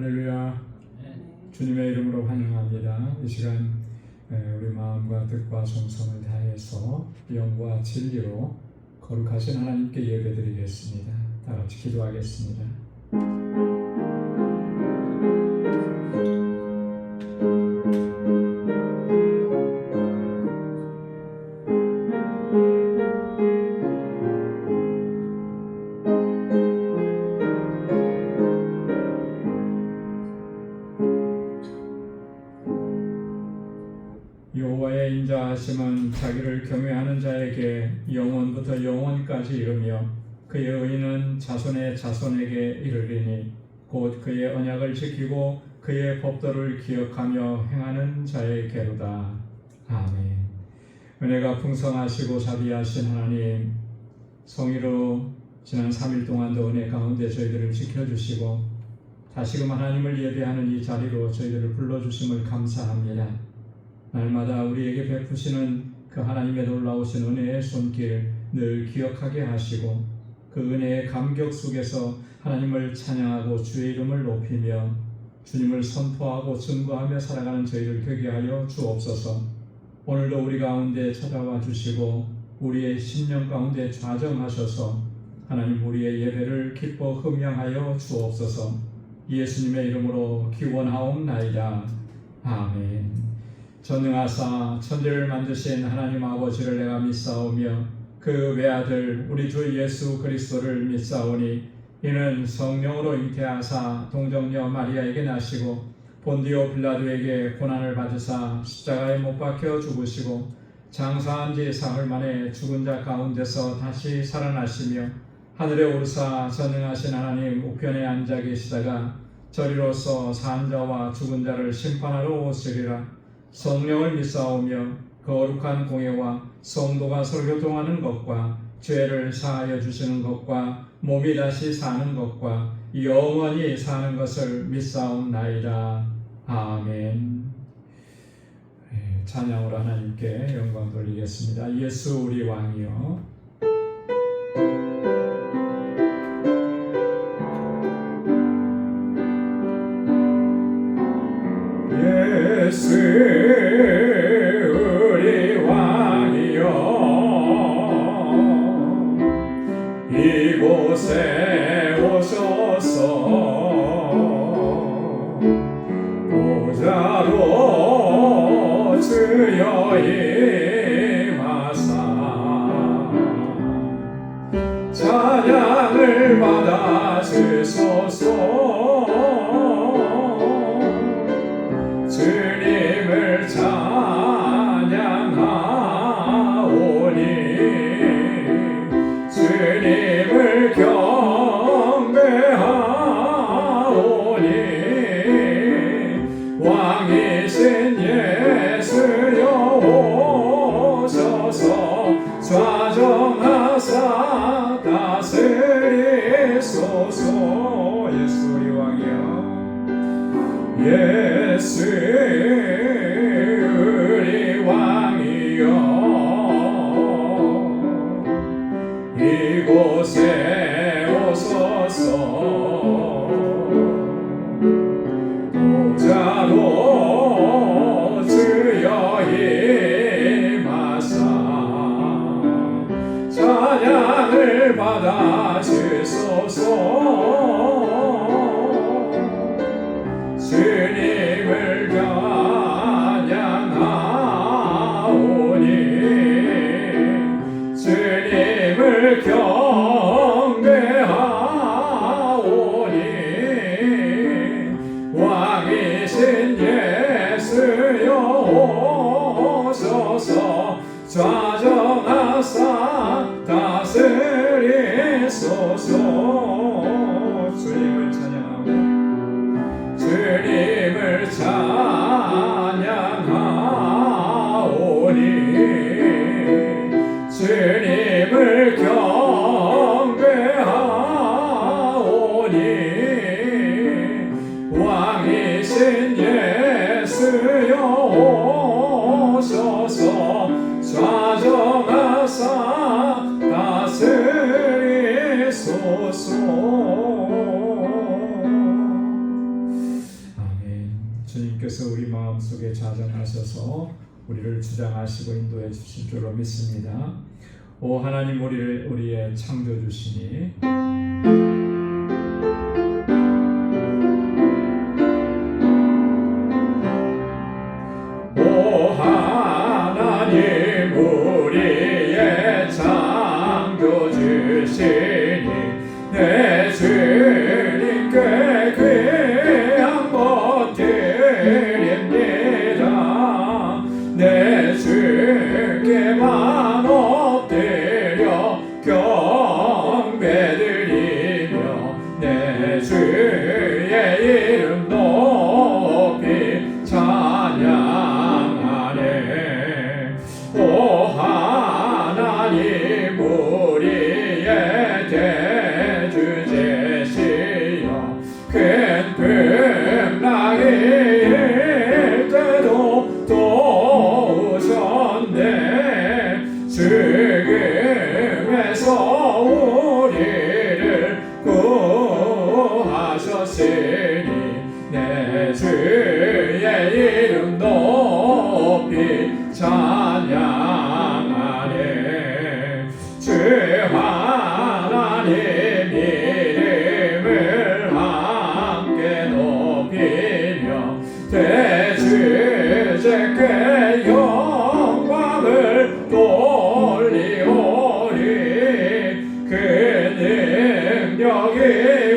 할렐루야. 주님의 이름으로 환영합니다. 이 시간 우리 마음과 뜻과 정성을 다해서 영과 진리로 거룩하신 하나님께 예배드리겠습니다. 다 같이 기도하겠습니다. 여호와의 인자하심은 자기를 경외하는 자에게 영원부터 영원까지 이르며 그의 의인은 자손의 자손에게 이르리니 곧 그의 언약을 지키고 그의 법도를 기억하며 행하는 자에게로다. 아멘. 은혜가 풍성하시고 자비하신 하나님, 성의로 지난 3일 동안도 은혜 가운데 저희들을 지켜주시고 다시금 하나님을 예배하는 이 자리로 저희들을 불러주심을 감사합니다. 날마다 우리에게 베푸시는 그 하나님의 놀라우신 은혜의 손길 늘 기억하게 하시고 그 은혜의 감격 속에서 하나님을 찬양하고 주의 이름을 높이며 주님을 선포하고 증거하며 살아가는 저희들 되게 하여 주옵소서. 오늘도 우리 가운데 찾아와 주시고 우리의 심령 가운데 좌정하셔서 하나님 우리의 예배를 기뻐 흠양하여 주옵소서. 예수님의 이름으로 기원하옵나이다. 아멘. 전능하사 천지를 만드신 하나님 아버지를 내가 믿사오며 그 외아들 우리 주 예수 그리스도를 믿사오니 이는 성령으로 잉태하사 동정녀 마리아에게 나시고 본디오 빌라도에게 고난을 받으사 십자가에 못 박혀 죽으시고 장사한 지 사흘 만에 죽은 자 가운데서 다시 살아나시며 하늘에 오르사 전능하신 하나님 우편에 앉아 계시다가 저리로서 산 자와 죽은 자를 심판하러 오시리라. 성령을 믿사오며 거룩한 공예와 성도가 서로 교통하는 것과 죄를 사하여 주시는 것과 몸이 다시 사는 것과 영원히 사는 것을 믿사옵나이다. 아멘. 찬양으로 하나님께 영광 돌리겠습니다. 예수 우리 왕이여. 예수 우리 왕이여 이곳에 오셔서 보좌로 주여 임하사 찬양을 받아 주소서. 주님을 찬양하오니 주님을 경배하오니 왕이신 예수여 오셔서 좌정하사 다스리소서. 예수 우리 왕이여. 예수 우리 왕이여 이곳에 오소서. 보좌로 주여 임하사 찬양을 받아 주소서. 주님을 찬양하오니 주님을 경배하오니 왕이신 예수여 오셔서 좌정하사 다스리소서. 주님을 찬양하오니 주님을 찬양하오니 주님을 경배하오니 왕이신 예수여 오셔서 좌정하사 다스리소서. 우리 마음속에 자정하셔서 우리를 주장하시고 인도해 주실 줄로 믿습니다. 오 하나님, 우리의 창조주시니 오 하나님, 우리의 창조주시니 내 주님께 귀한 것 드립니다. 내 주께만 엎드려 경배드리며 내 주의 이름 높이 찬양하네. 오 하나님, 우리의 대주제시여 큰 풍랑일 때도 도우셨네. 죽음에서 우리를 구하셨으니 내 주의 이름 높이 찬양하네. 주 하나님 이름을 함께 높이며 대주제께 영광을 돌리오리. 그 능력이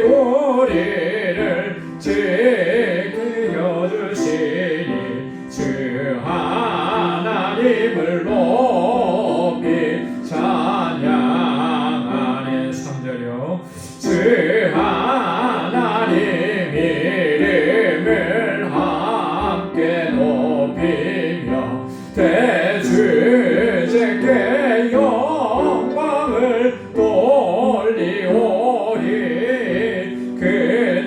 우리를 지켜주시니 주 하나님을 높이 찬양하네. 3절요. 주 하나님 이름을 함께 높이며 대주제께 영광을 돌리오리. 그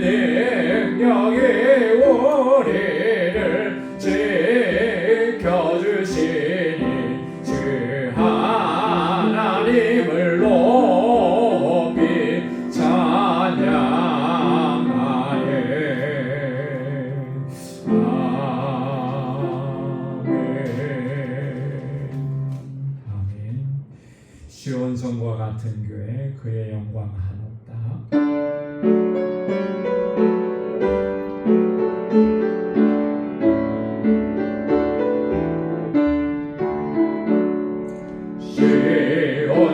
능력이 우리를 지켜주시니 주 하나님을 높이 찬양하네. 아멘. 시온성과 같은 교회, 그의 영광 한없다.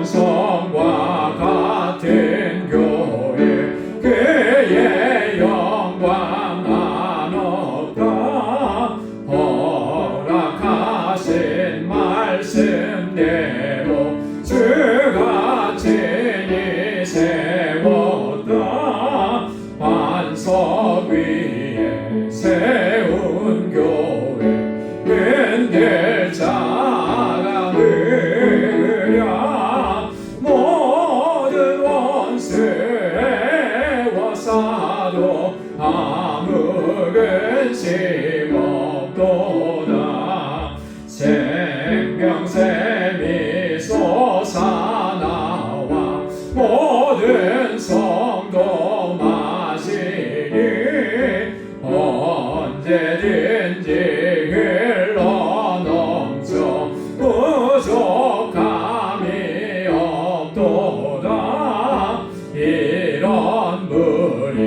시온성과 같은 교회, 그의 영광 한없다. 허락하신 말씀대로 주가 친히 세웠다. 반석 위에 세운 교회, 흔들 자가 흐르랴. 모든 원수의 워사도 아무 근심 없도다. 생명샘이 솟아나와 모든 성도 마시니 언제든지 흘러넘쳐 부족함이 없도다. 이런 물이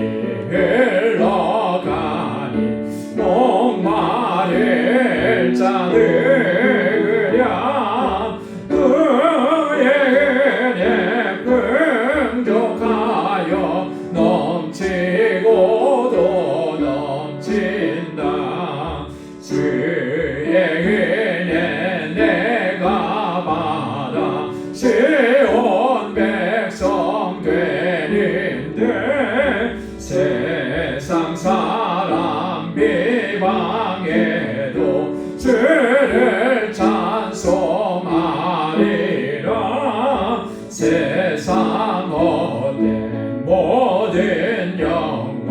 흘러가니 목마를 자느랴. 그의 은혜 풍족하여 넘치고도 넘친다. 주의 은혜 내가 받아 시온 백성 되는데 세상 사람 비방해도 주를 찬송하리라. 세상 얻는 모든 영광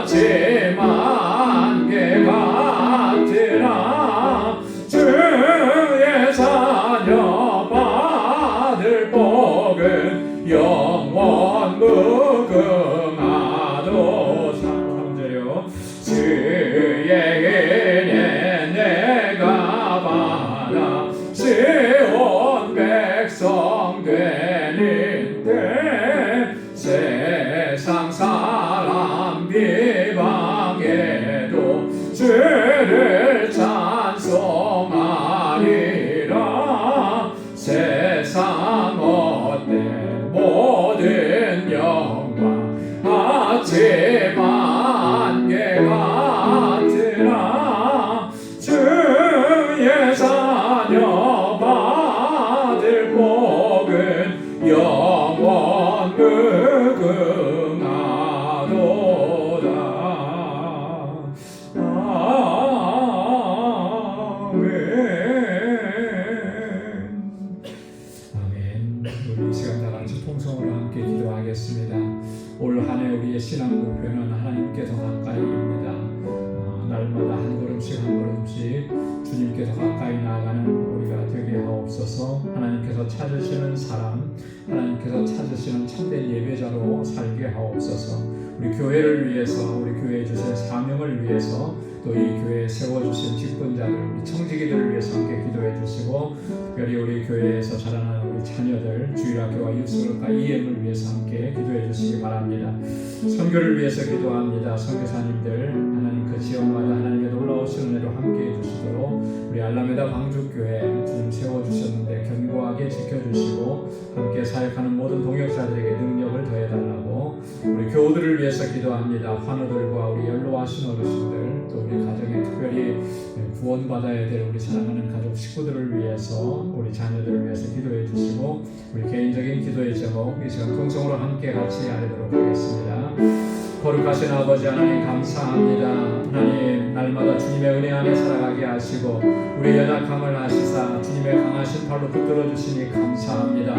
하지만 개 같으나 주의 자녀 받을 복은 영원 무궁하도다. 주의 신앙 목표는 하나님께 더 가까이입니다. 날마다 한 걸음씩 한 걸음씩 주님께 더 가까이 나아가는 우리가 되게 하옵소서. 하나님께서 찾으시는 사람, 하나님께서 찾으시는 참된 예배자로 살게 하옵소서. 우리 교회를 위해서, 우리 교회에 주신 사명을 위해서, 또 이 교회에 세워주신 직분자들, 우리 청지기들을 위해서 함께 기도해 주시고, 특별히 우리 교회에서 자라나는 우리 자녀들, 주일학교와 유스그룹과 EM을 위해서 함께 기도해 주시기 바랍니다. 선교를 위해서 기도합니다. 선교사님들, 하나님 그 지역마다 하나님의 놀라우신 은혜로 함께 해주시도록 우리 알라메다 광주교회 주님 세워주셨는데 견고하게 지켜주시고 함께 사역하는 모든 동역자들에게 능력을 더해달라고, 우리 교우들을 위해서 기도합니다. 환우들과 우리 연로하신 어르신들, 또 우리 가정에 특별히 구원받아야 될 우리 사랑하는 가족 식구들을 위해서, 우리 자녀들을 위해서 기도해 주시고, 우리 개인적인 기도의 제목 이 시간 통성으로 함께 같이 아뢰도록 하겠습니다. 거룩하신 아버지 하나님 감사합니다. 하나님 날마다 주님의 은혜 안에 살아가게 하시고 우리 연약함을 아시사 주님의 강하신 팔로 붙들어 주시니 감사합니다.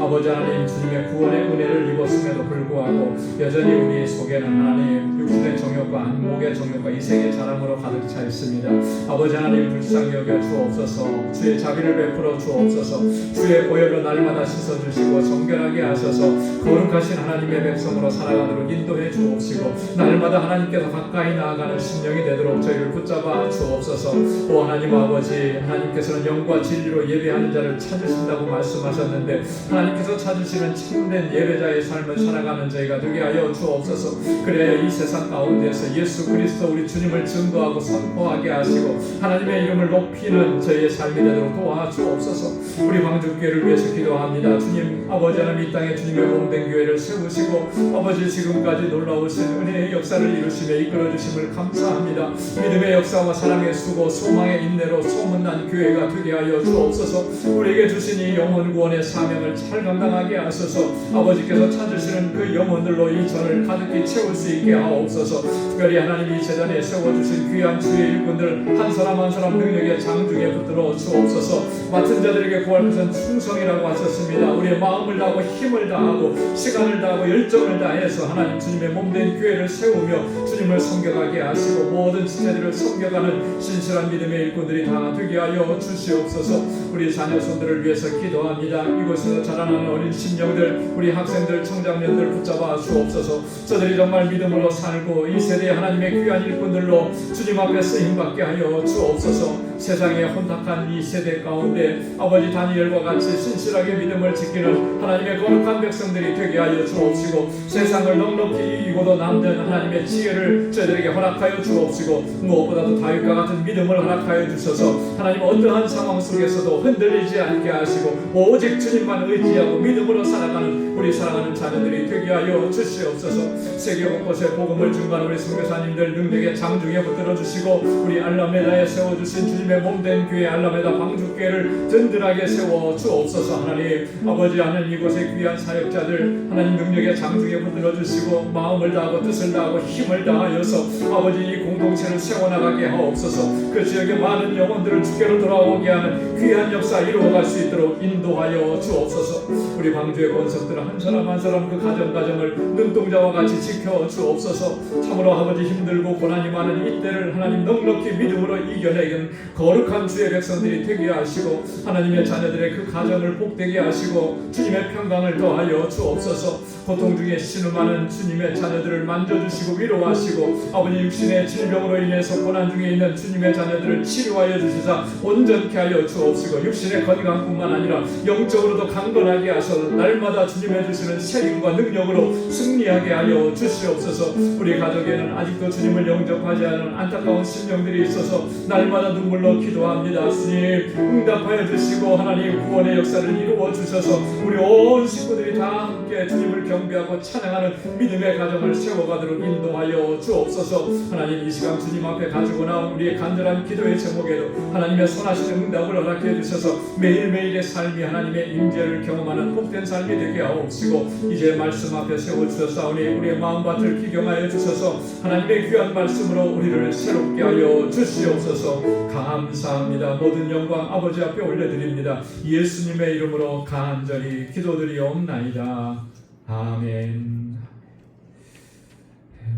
아버지 하나님 주님의 구원의 은혜를 입었음에도 불구하고 여전히 우리 속에는 하나님 육신의 정욕과 안목의 정욕과 이생의 자랑으로 가득 차 있습니다. 아버지 하나님 불쌍히 여겨 주옵소서. 주의 자비를 베풀어 주옵소서. 주의 보혈로 날마다 씻어주시고 정결하게 하셔서 거룩하신 하나님의 백성으로 살아가도록 인도해 주옵시고 날마다 하나님께서 가까이 나아가는 심령이 되도록 저희를 붙잡아 주옵소서. 오 하나님 아버지, 하나님께서는 영과 진리로 예배하는 자를 찾으신다고 말씀하셨는데 하나님께서 찾으시는 참된 예배자의 삶을 살아가는 저희가 되게 하여 주옵소서. 그래야 이 세상 가운데서 예수 그리스도 우리 주님을 증거하고 선포하게 하시고 하나님의 이름을 높이는 저희의 삶이 되도록 도와주옵소서. 우리 광주교회를 위해서 기도합니다. 주님 아버지 하나님 이 땅에 주님의 몸된 교회를 세우시고 아버지 지금까지 놀라우신 은혜의 역사를 이루시며 이끌어주심을 감사합니다. 믿음의 역사와 사랑의 수고 소망의 인내로 소문난 교회가 되게 하여 주옵소서. 우리에게 주신 이 영혼 구원의 사명을 잘 감당하게 하소서. 아버지께서 찾으시는 그 영혼들로 이 전을 가득히 채울 수 있게 하옵소서. 특별히 하나님 이 재단에 세워주신 귀한 주의 일꾼들 한 사람 한 사람 능력의 장중에 붙들어 주옵소서. 맡은 자들에게 구할 것은 충성이라고 하셨습니다. 우리의 마음을 다하고 힘을 다하고 시간을 다하고 열정을 다해서 하나님 주님의 몸된 교회를 세우며 주님을 섬겨가게 하시고 모든 지체들을 섬겨가는 신실한 믿음의 일꾼들이 다 되게 하여 주시옵소서. 우리 자녀손들을 위해서 기도합니다. 이곳에서 자라나는 어린 심령들, 우리 학생들, 청장년들 붙잡아 주옵소서. 저들이 정말 믿음으로 살고 이 세대의 하나님의 귀한 일꾼들로 주님 앞에 쓰임받게 하여 주옵소서. 세상의 혼탁한 이 세대 가운데 아버지 다니엘과 같이 신실하게 믿음을 지키는 하나님의 거룩한 백성들이 되게 하여 주옵시고 세상을 넉넉히 이기고도 남는 하나님의 지혜를 저희들에게 허락하여 주옵시고 무엇보다도 다윗과 같은 믿음을 허락하여 주셔서 하나님 어떠한 상황 속에서도 흔들리지 않게 하시고 오직 주님만 의지하고 믿음으로 살아가는 우리 사랑하는 자녀들이 되게 하여 주시옵소서. 세계 곳곳에 복음을 증거하는 우리 선교사님들 능력의 장중에 붙들어 주시고 우리 알라메다에 세워주신 주님의 몸된 교회 알라메다 광주교회를 든든하게 세워 주옵소서. 하나님 아버지 하나님 이곳의 귀한 사역자들 하나님 능력의 장중에 붙들어 주시고 마음을 다하고 뜻을 다하고 힘을 다하여서 아버지 이 공동체를 세워나가게 하옵소서. 그 지역의 많은 영혼들을 주께로 돌아오게 하는 귀한 역사 이루어갈 수 있도록 인도하여 주옵소서. 우리 광주의 권석들은 한 사람 한 사람 그 가정을 눈동자와 같이 지켜 주옵소서. 참으로 아버지 힘들고 고난이 많은 이때를 하나님 넉넉히 믿음으로 이겨내는 거룩한 주의 백성들이 되게 하시고 하나님의 자녀들의 그 가정을 복되게 하시고 주님의 평강을 더하여 주옵소서. 고통 중에 신음하는 주님의 자녀들을 만져주시고 위로하시고 아버지 육신의 질병으로 인해서 고난 중에 있는 주님의 자녀들을 치료하여 주시사 온전케 하여 주옵시고 육신의 건강뿐만 아니라 영적으로도 강건하게 하셔서 날마다 주님의 주시는 책임과 능력으로 승리하게 하여 주시옵소서. 우리 가족에는 아직도 주님을 영접하지 않은 안타까운 심령들이 있어서 날마다 눈물로 기도합니다. 주님 응답하여 주시고 하나님 구원의 역사를 이루어 주셔서 우리 온 식구들이 다 함께 주님을 경배하고 찬양하는 믿음의 가정을 세워가도록 인도하여 주옵소서. 하나님 이 시간 주님 앞에 가지고 나온 우리의 간절한 기도의 제목에도 하나님의 선하신 응답을 허락해 주셔서 매일매일의 삶이 하나님의 임재를 경험하는 복된 삶이 되게 하옵시고 이제 말씀 앞에 세워주셨사오니 우리의 마음밭을 기경하여 주셔서 하나님의 귀한 말씀으로 우리를 새롭게 하여 주시옵소서. 감사합니다. 모든 영광 아버지 앞에 올려드립니다. 예수님의 이름으로 간절히 기도드리옵나이다. 아멘.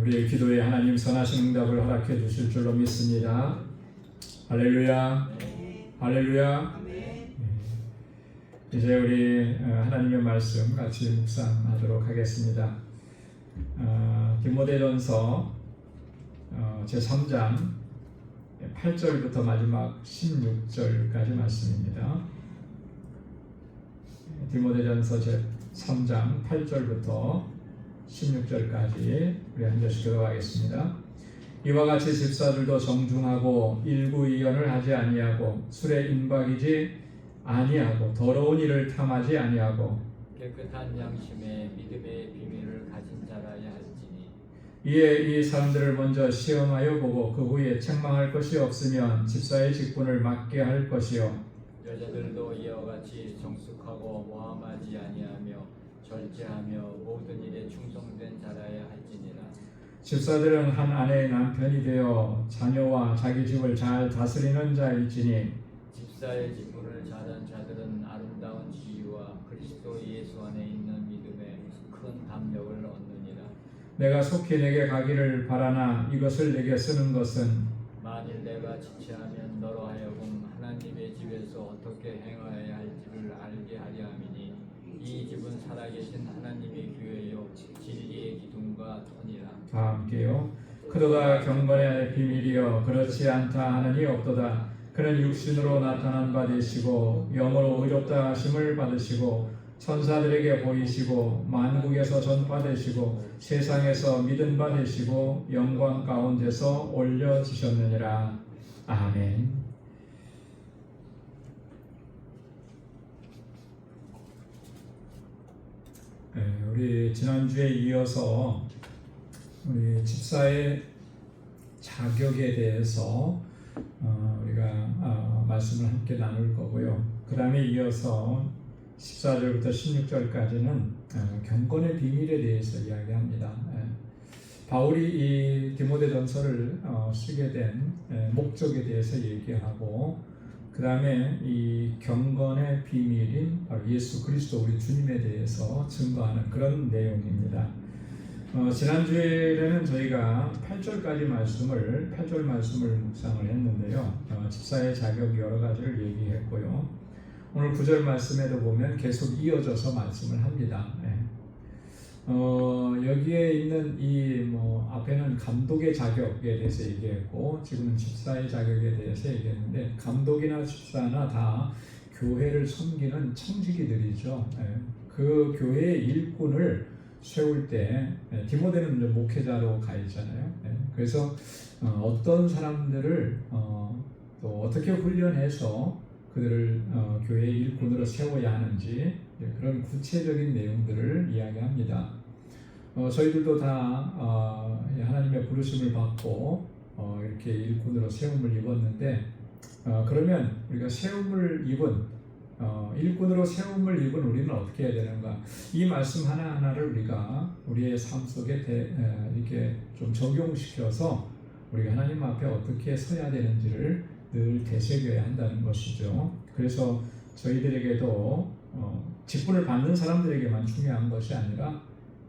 우리의 기도에 하나님 선하신 응답을 허락해 주실 줄로 믿습니다. 할렐루야, 할렐루야. 이제 우리 하나님의 말씀 같이 묵상하도록 하겠습니다. 디모데전서 제3장 8절부터 마지막 16절까지 말씀입니다. 디모데전서 제3장 8절부터 16절까지 우리 한 절씩 기도하겠습니다. 이와 같이 집사들도 정중하고 일구이견을 하지 아니하고 술에 임박이지 아니하고 더러운 일을 탐하지 아니하고 깨끗한 양심에 믿음의 비밀을 가진 자라야 할지니 이에 이 사람들을 먼저 시험하여 보고 그 후에 책망할 것이 없으면 집사의 직분을 맡게 할 것이요 여자들도 이와 같이 정숙하고 모함하지 아니하며 절제하며 모든 일에 충성된 자라야 할지니라. 집사들은 한 아내의 남편이 되어 자녀와 자기 집을 잘 다스리는 자일지니 집사의 직분을 잘한 자들은 아름다운 지위와 그리스도 예수 안에 있는 믿음에 큰 담력을 얻느니라. 내가 속히 내게 가기를 바라나 이것을 내게 쓰는 것은 만일 내가 지체하면 너로 하여금 하나님의 집에서 어떻게 행하여야 할지를 알게 하려 함이니 이 집은 살아계신 하나님의 교회요 진리의 기둥과 터니라. 다 함께요. 그도다 경건의 비밀이여 그렇지 않다 하느니 없도다. 그는 육신으로 나타난 바 되시고 영으로 의롭다 하심을 받으시고 천사들에게 보이시고 만국에서 전파되시고 세상에서 믿은 바 되시고 영광 가운데서 올려지셨느니라. 아멘. 우리 지난주에 이어서 우리 집사의 자격에 대해서 우리가 말씀을 함께 나눌 거고요. 그 다음에 이어서 14절부터 16절까지는 경건의 비밀에 대해서 이야기합니다. 바울이 이 디모데전서를 쓰게 된 목적에 대해서 얘기하고 그 다음에 이 경건의 비밀인 바로 예수 그리스도 우리 주님에 대해서 증거하는 그런 내용입니다. 지난주에는 저희가 8절 말씀을 묵상을 했는데요. 집사의 자격 여러 가지를 얘기했고요. 오늘 9절 말씀에도 보면 계속 이어져서 말씀을 합니다. 여기에 있는 앞에는 감독의 자격에 대해서 얘기했고 지금은 집사의 자격에 대해서 얘기했는데 감독이나 집사나 다 교회를 섬기는 청지기들이죠. 그 교회의 일꾼을 세울 때 디모데는 이제 목회자로 가 있잖아요. 그래서 어떤 사람들을 또 어떻게 훈련해서 그들을 교회의 일꾼으로 세워야 하는지 그런 구체적인 내용들을 이야기합니다. 저희들도 다 하나님의 부르심을 받고 이렇게 일꾼으로 세움을 입었는데 그러면 우리가 세움을 입은 일꾼으로 세움을 입은 우리는 어떻게 해야 되는가? 이 말씀 하나하나를 우리가 우리의 삶 속에 이렇게 좀 적용시켜서 우리가 하나님 앞에 어떻게 서야 되는지를 늘 되새겨야 한다는 것이죠. 그래서 저희들에게도 직분을 받는 사람들에게만 중요한 것이 아니라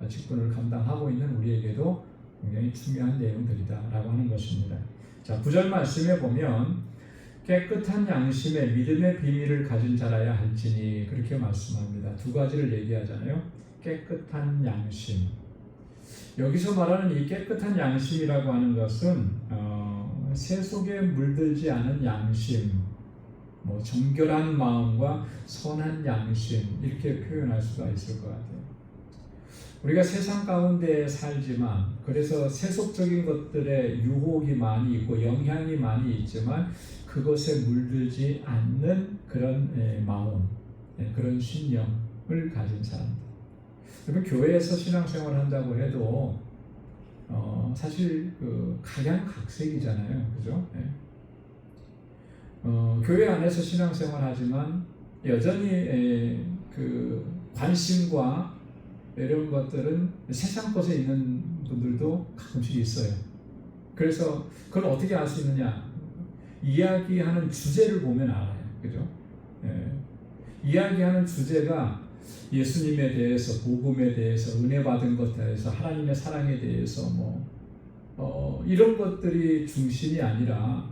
직분을 감당하고 있는 우리에게도 굉장히 중요한 내용들이다라고 하는 것입니다. 자, 9절 말씀에 보면 깨끗한 양심에 믿음의 비밀을 가진 자라야 할지니 그렇게 말씀합니다. 두 가지를 얘기하잖아요. 깨끗한 양심. 여기서 말하는 이 깨끗한 양심이라고 하는 것은 세속에 물들지 않은 양심, 정결한 마음과 선한 양심 이렇게 표현할 수가 있을 것 같아요. 우리가 세상 가운데 살지만 그래서 세속적인 것들의 유혹이 많이 있고 영향이 많이 있지만 그것에 물들지 않는 그런 마음, 그런 신념을 가진 사람들. 그러면 교회에서 신앙생활을 한다고 해도 사실 각양각색이잖아요, 그죠? 교회 안에서 신앙생활 하지만 여전히 그 관심과 이런 것들은 세상 것에 있는 분들도 가끔씩 있어요. 그래서 그걸 어떻게 알 수 있느냐? 이야기하는 주제를 보면 알아요, 그죠? 이야기하는 주제가 예수님에 대해서, 복음에 대해서, 은혜 받은 것에 대해서, 하나님의 사랑에 대해서 이런 것들이 중심이 아니라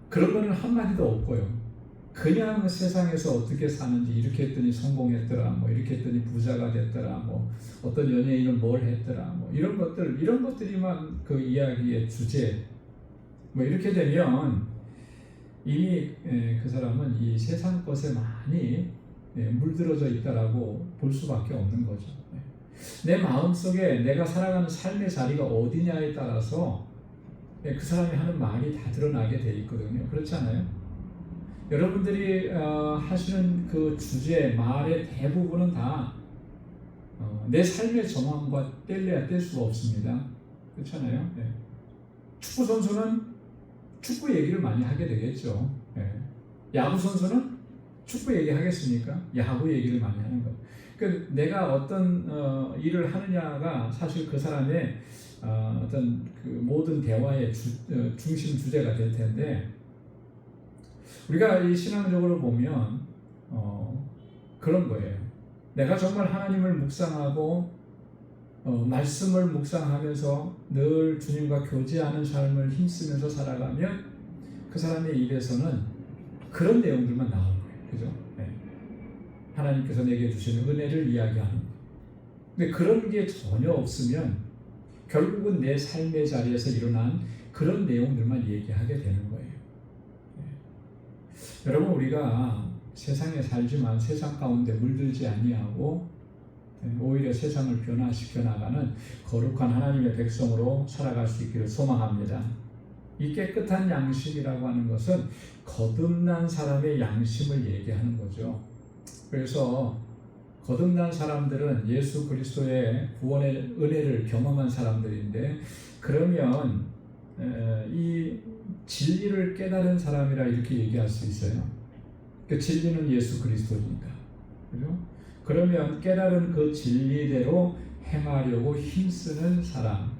그런 거는 한마디도 없고요. 그냥 세상에서 어떻게 사는지 이렇게 했더니 성공했더라, 뭐 이렇게 했더니 부자가 됐더라, 뭐 어떤 연예인은 뭘 했더라, 뭐 이런 것들이만 그 이야기의 주제. 뭐 이렇게 되면 이미 그 사람은 이 세상 것에 많이 물들어져 있다라고 볼 수밖에 없는 거죠. 내 마음속에 내가 살아가는 삶의 자리가 어디냐에 따라서 그 사람이 하는 말이 다 드러나게 돼 있거든요. 그렇지 않아요? 여러분들이 하시는 그 주제, 말의 대부분은 다 내 삶의 정황과 뗄래야 뗄 수가 없습니다. 그렇잖아요. 축구 선수는 축구 얘기를 많이 하게 되겠죠. 야구 선수는 축구 얘기 하겠습니까? 야구 얘기를 많이 하는 거예요. 그러니까 내가 어떤 일을 하느냐가 사실 그 사람의 어떤 그 모든 대화의 중심 주제가 될 텐데, 우리가 이 신앙적으로 보면 그런 거예요. 내가 정말 하나님을 묵상하고 말씀을 묵상하면서 늘 주님과 교제하는 삶을 힘쓰면서 살아가면 그 사람의 입에서는 그런 내용들만 나오는 거예요. 그죠? 하나님께서 내게 주시는 은혜를 이야기하는 거예요. 근데 그런 게 전혀 없으면 결국은 내 삶의 자리에서 일어난 그런 내용들만 얘기하게 되는 거예요. 여러분, 우리가 세상에 살지만 세상 가운데 물들지 아니하고 오히려 세상을 변화시켜 나가는 거룩한 하나님의 백성으로 살아갈 수 있기를 소망합니다. 이 깨끗한 양심이라고 하는 것은 거듭난 사람의 양심을 얘기하는 거죠. 그래서 거듭난 사람들은 예수 그리스도의 구원의 은혜를 경험한 사람들인데, 그러면 이 진리를 깨달은 사람이라 이렇게 얘기할 수 있어요. 그 진리는 예수 그리스도니까. 그죠? 그러면 깨달은 그 진리대로 행하려고 힘쓰는 사람,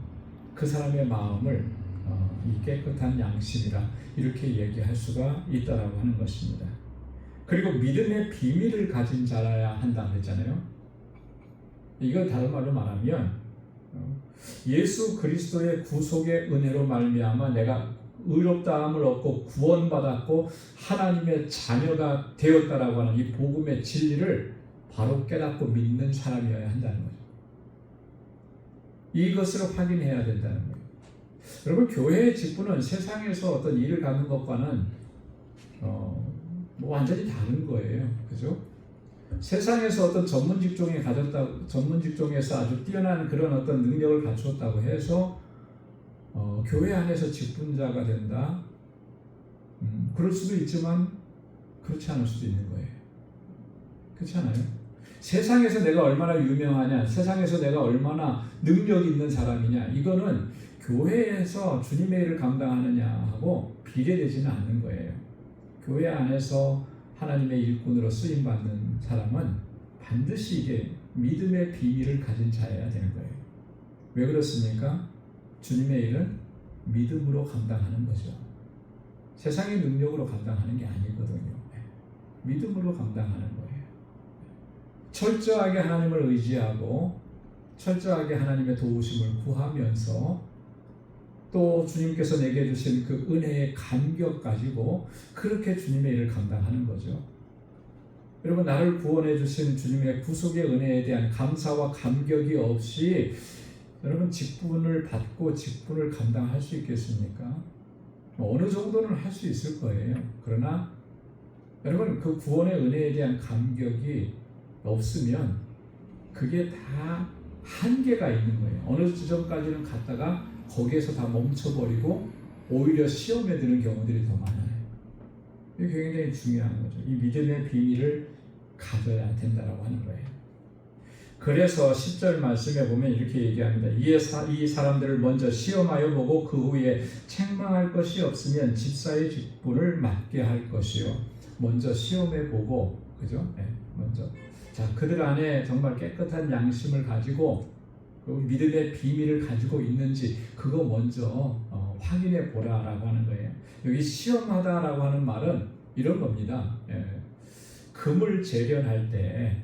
그 사람의 마음을 이 깨끗한 양심이라 이렇게 얘기할 수가 있다라고 하는 것입니다. 그리고 믿음의 비밀을 가진 자라야 한다고 했잖아요. 이걸 다른 말로 말하면 예수 그리스도의 구속의 은혜로 말미암아 내가 의롭다함을 얻고 구원받았고 하나님의 자녀가 되었다라고 하는 이 복음의 진리를 바로 깨닫고 믿는 사람이어야 한다는 거죠. 이것을 확인해야 된다는 거예요. 여러분, 교회의 직분은 세상에서 어떤 일을 갖는 것과는 완전히 다른 거예요. 그죠? 세상에서 어떤 전문 직종에서 아주 뛰어난 그런 어떤 능력을 갖추었다고 해서 교회 안에서 직분자가 된다. 그럴 수도 있지만 그렇지 않을 수도 있는 거예요. 그렇지 않아요? 세상에서 내가 얼마나 유명하냐, 세상에서 내가 얼마나 능력 있는 사람이냐, 이거는 교회에서 주님의 일을 감당하느냐하고 비례되지는 않는 거예요. 교회 안에서 하나님의 일꾼으로 쓰임받는 사람은 반드시 이게 믿음의 비밀을 가진 자여야 되는 거예요. 왜 그렇습니까? 주님의 일은 믿음으로 감당하는 거죠. 세상의 능력으로 감당하는 게 아니거든요. 믿음으로 감당하는 거예요. 철저하게 하나님을 의지하고 철저하게 하나님의 도우심을 구하면서 또 주님께서 내게 주신 그 은혜의 감격 가지고 그렇게 주님의 일을 감당하는 거죠. 여러분, 나를 구원해 주신 주님의 구속의 은혜에 대한 감사와 감격이 없이 여러분 직분을 받고 직분을 감당할 수 있겠습니까? 어느 정도는 할 수 있을 거예요. 그러나 여러분, 그 구원의 은혜에 대한 감격이 없으면 그게 다 한계가 있는 거예요. 어느 지점까지는 갔다가 거기에서 다 멈춰버리고 오히려 시험에 드는 경우들이 더 많아요. 이게 굉장히 중요한 거죠. 이 믿음의 비밀을 가져야 된다라고 하는 거예요. 그래서 10절 말씀에 보면 이렇게 얘기합니다. 이 사람들을 먼저 시험하여 보고 그 후에 책망할 것이 없으면 집사의 직분을 맡게 할 것이요. 먼저 시험해 보고, 그죠? 먼저. 자, 그들 안에 정말 깨끗한 양심을 가지고 믿음의 비밀을 가지고 있는지 그거 먼저 확인해 보라라고 하는 거예요. 여기 시험하다라고 하는 말은 이런 겁니다. 금을 재련할 때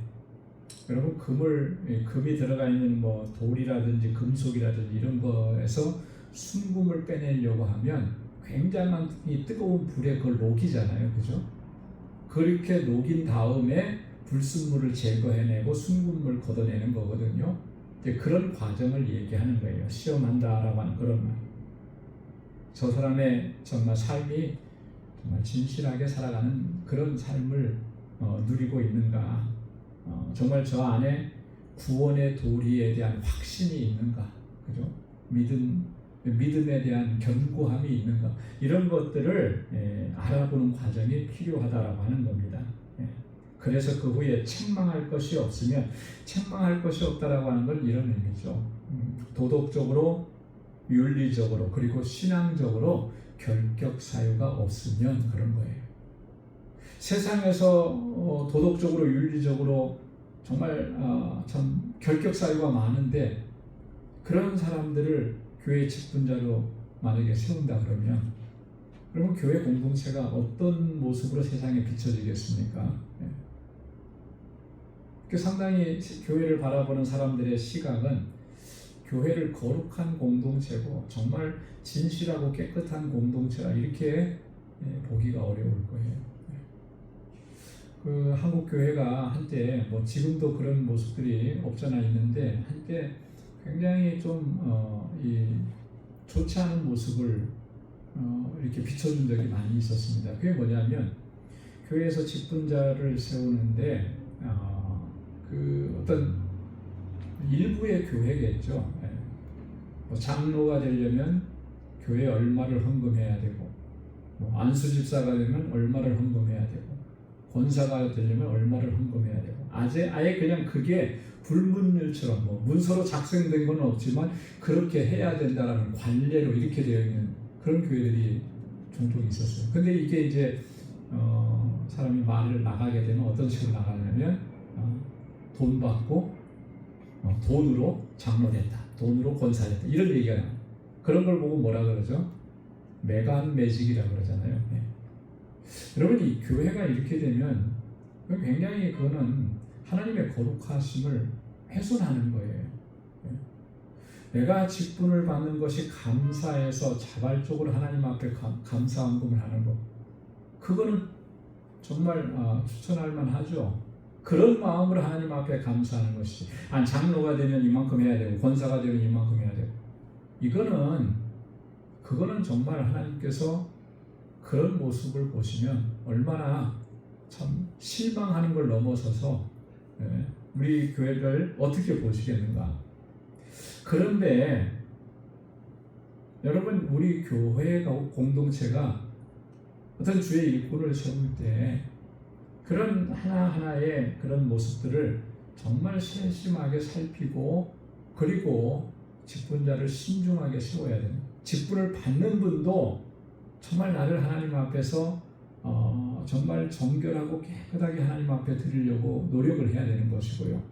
여러분, 금이 들어가 있는 뭐 돌이라든지 금속이라든지 이런 거에서 순금을 빼내려고 하면 굉장한 이 뜨거운 불에 그걸 녹이잖아요, 그죠? 그렇게 녹인 다음에 불순물을 제거해내고 순금을 걷어내는 거거든요. 이제 그런 과정을 얘기하는 거예요. 시험한다라고 하는 그런 말. 저 사람의 정말 삶이 정말 진실하게 살아가는 그런 삶을 누리고 있는가? 정말 저 안에 구원의 도리에 대한 확신이 있는가? 그죠? 믿음에 대한 견고함이 있는가? 이런 것들을 알아보는 과정이 필요하다라고 하는 겁니다. 그래서 그 후에 책망할 것이 없으면, 책망할 것이 없다라고 하는 건 이런 의미죠. 도덕적으로, 윤리적으로, 그리고 신앙적으로 결격 사유가 없으면 그런 거예요. 세상에서 도덕적으로, 윤리적으로 정말 참 결격 사유가 많은데 그런 사람들을 교회 직분자로 만약에 세운다 그러면 교회 공동체가 어떤 모습으로 세상에 비춰지겠습니까? 상당히 교회를 바라보는 사람들의 시각은 교회를 거룩한 공동체고 정말 진실하고 깨끗한 공동체라 이렇게 보기가 어려울 거예요. 그 한국 교회가 한때 지금도 그런 모습들이 없잖아 있는데 한때 굉장히 좀 좋지 않은 모습을 이렇게 비춰준 적이 많이 있었습니다. 그게 뭐냐면 교회에서 직분자를 세우는데 그 어떤 일부의 교회겠죠. 장로가 되려면 교회에 얼마를 헌금해야 되고, 안수집사가 되면 얼마를 헌금해야 되고, 권사가 되려면 얼마를 헌금해야 되고, 아예 그냥 그게 불문율처럼 문서로 작성된 건 없지만 그렇게 해야 된다라는 관례로 이렇게 되어 있는 그런 교회들이 종종 있었어요. 근데 이게 이제 사람이 말을 나가게 되면 어떤 식으로 나가냐면 돈 받고 돈으로 장로됐다, 돈으로 권사됐다 이런 얘기가 나와요. 그런 걸 보고 뭐라 그러죠? 매간 매직이라고 그러잖아요. 여러분, 이 교회가 이렇게 되면 굉장히 그거는 하나님의 거룩하심을 훼손하는 거예요. 내가 직분을 받는 것이 감사해서 자발적으로 하나님 앞에 감사헌금을 하는 것, 그거는 정말 추천할 만하죠. 그런 마음으로 하나님 앞에 감사하는 것이, 장로가 되면 이만큼 해야 되고 권사가 되면 이만큼 해야 되고, 그거는 정말 하나님께서 그런 모습을 보시면 얼마나 참 실망하는 걸 넘어서서 우리 교회를 어떻게 보시겠는가. 그런데 여러분, 우리 교회가 공동체가 어떤 주의 일꾼을 세울 때 그런 하나하나의 그런 모습들을 정말 세심하게 살피고, 그리고 직분자를 신중하게 세워야 됩니다. 직분을 받는 분도 정말 나를 하나님 앞에서 정말 정결하고 깨끗하게 하나님 앞에 드리려고 노력을 해야 되는 것이고요.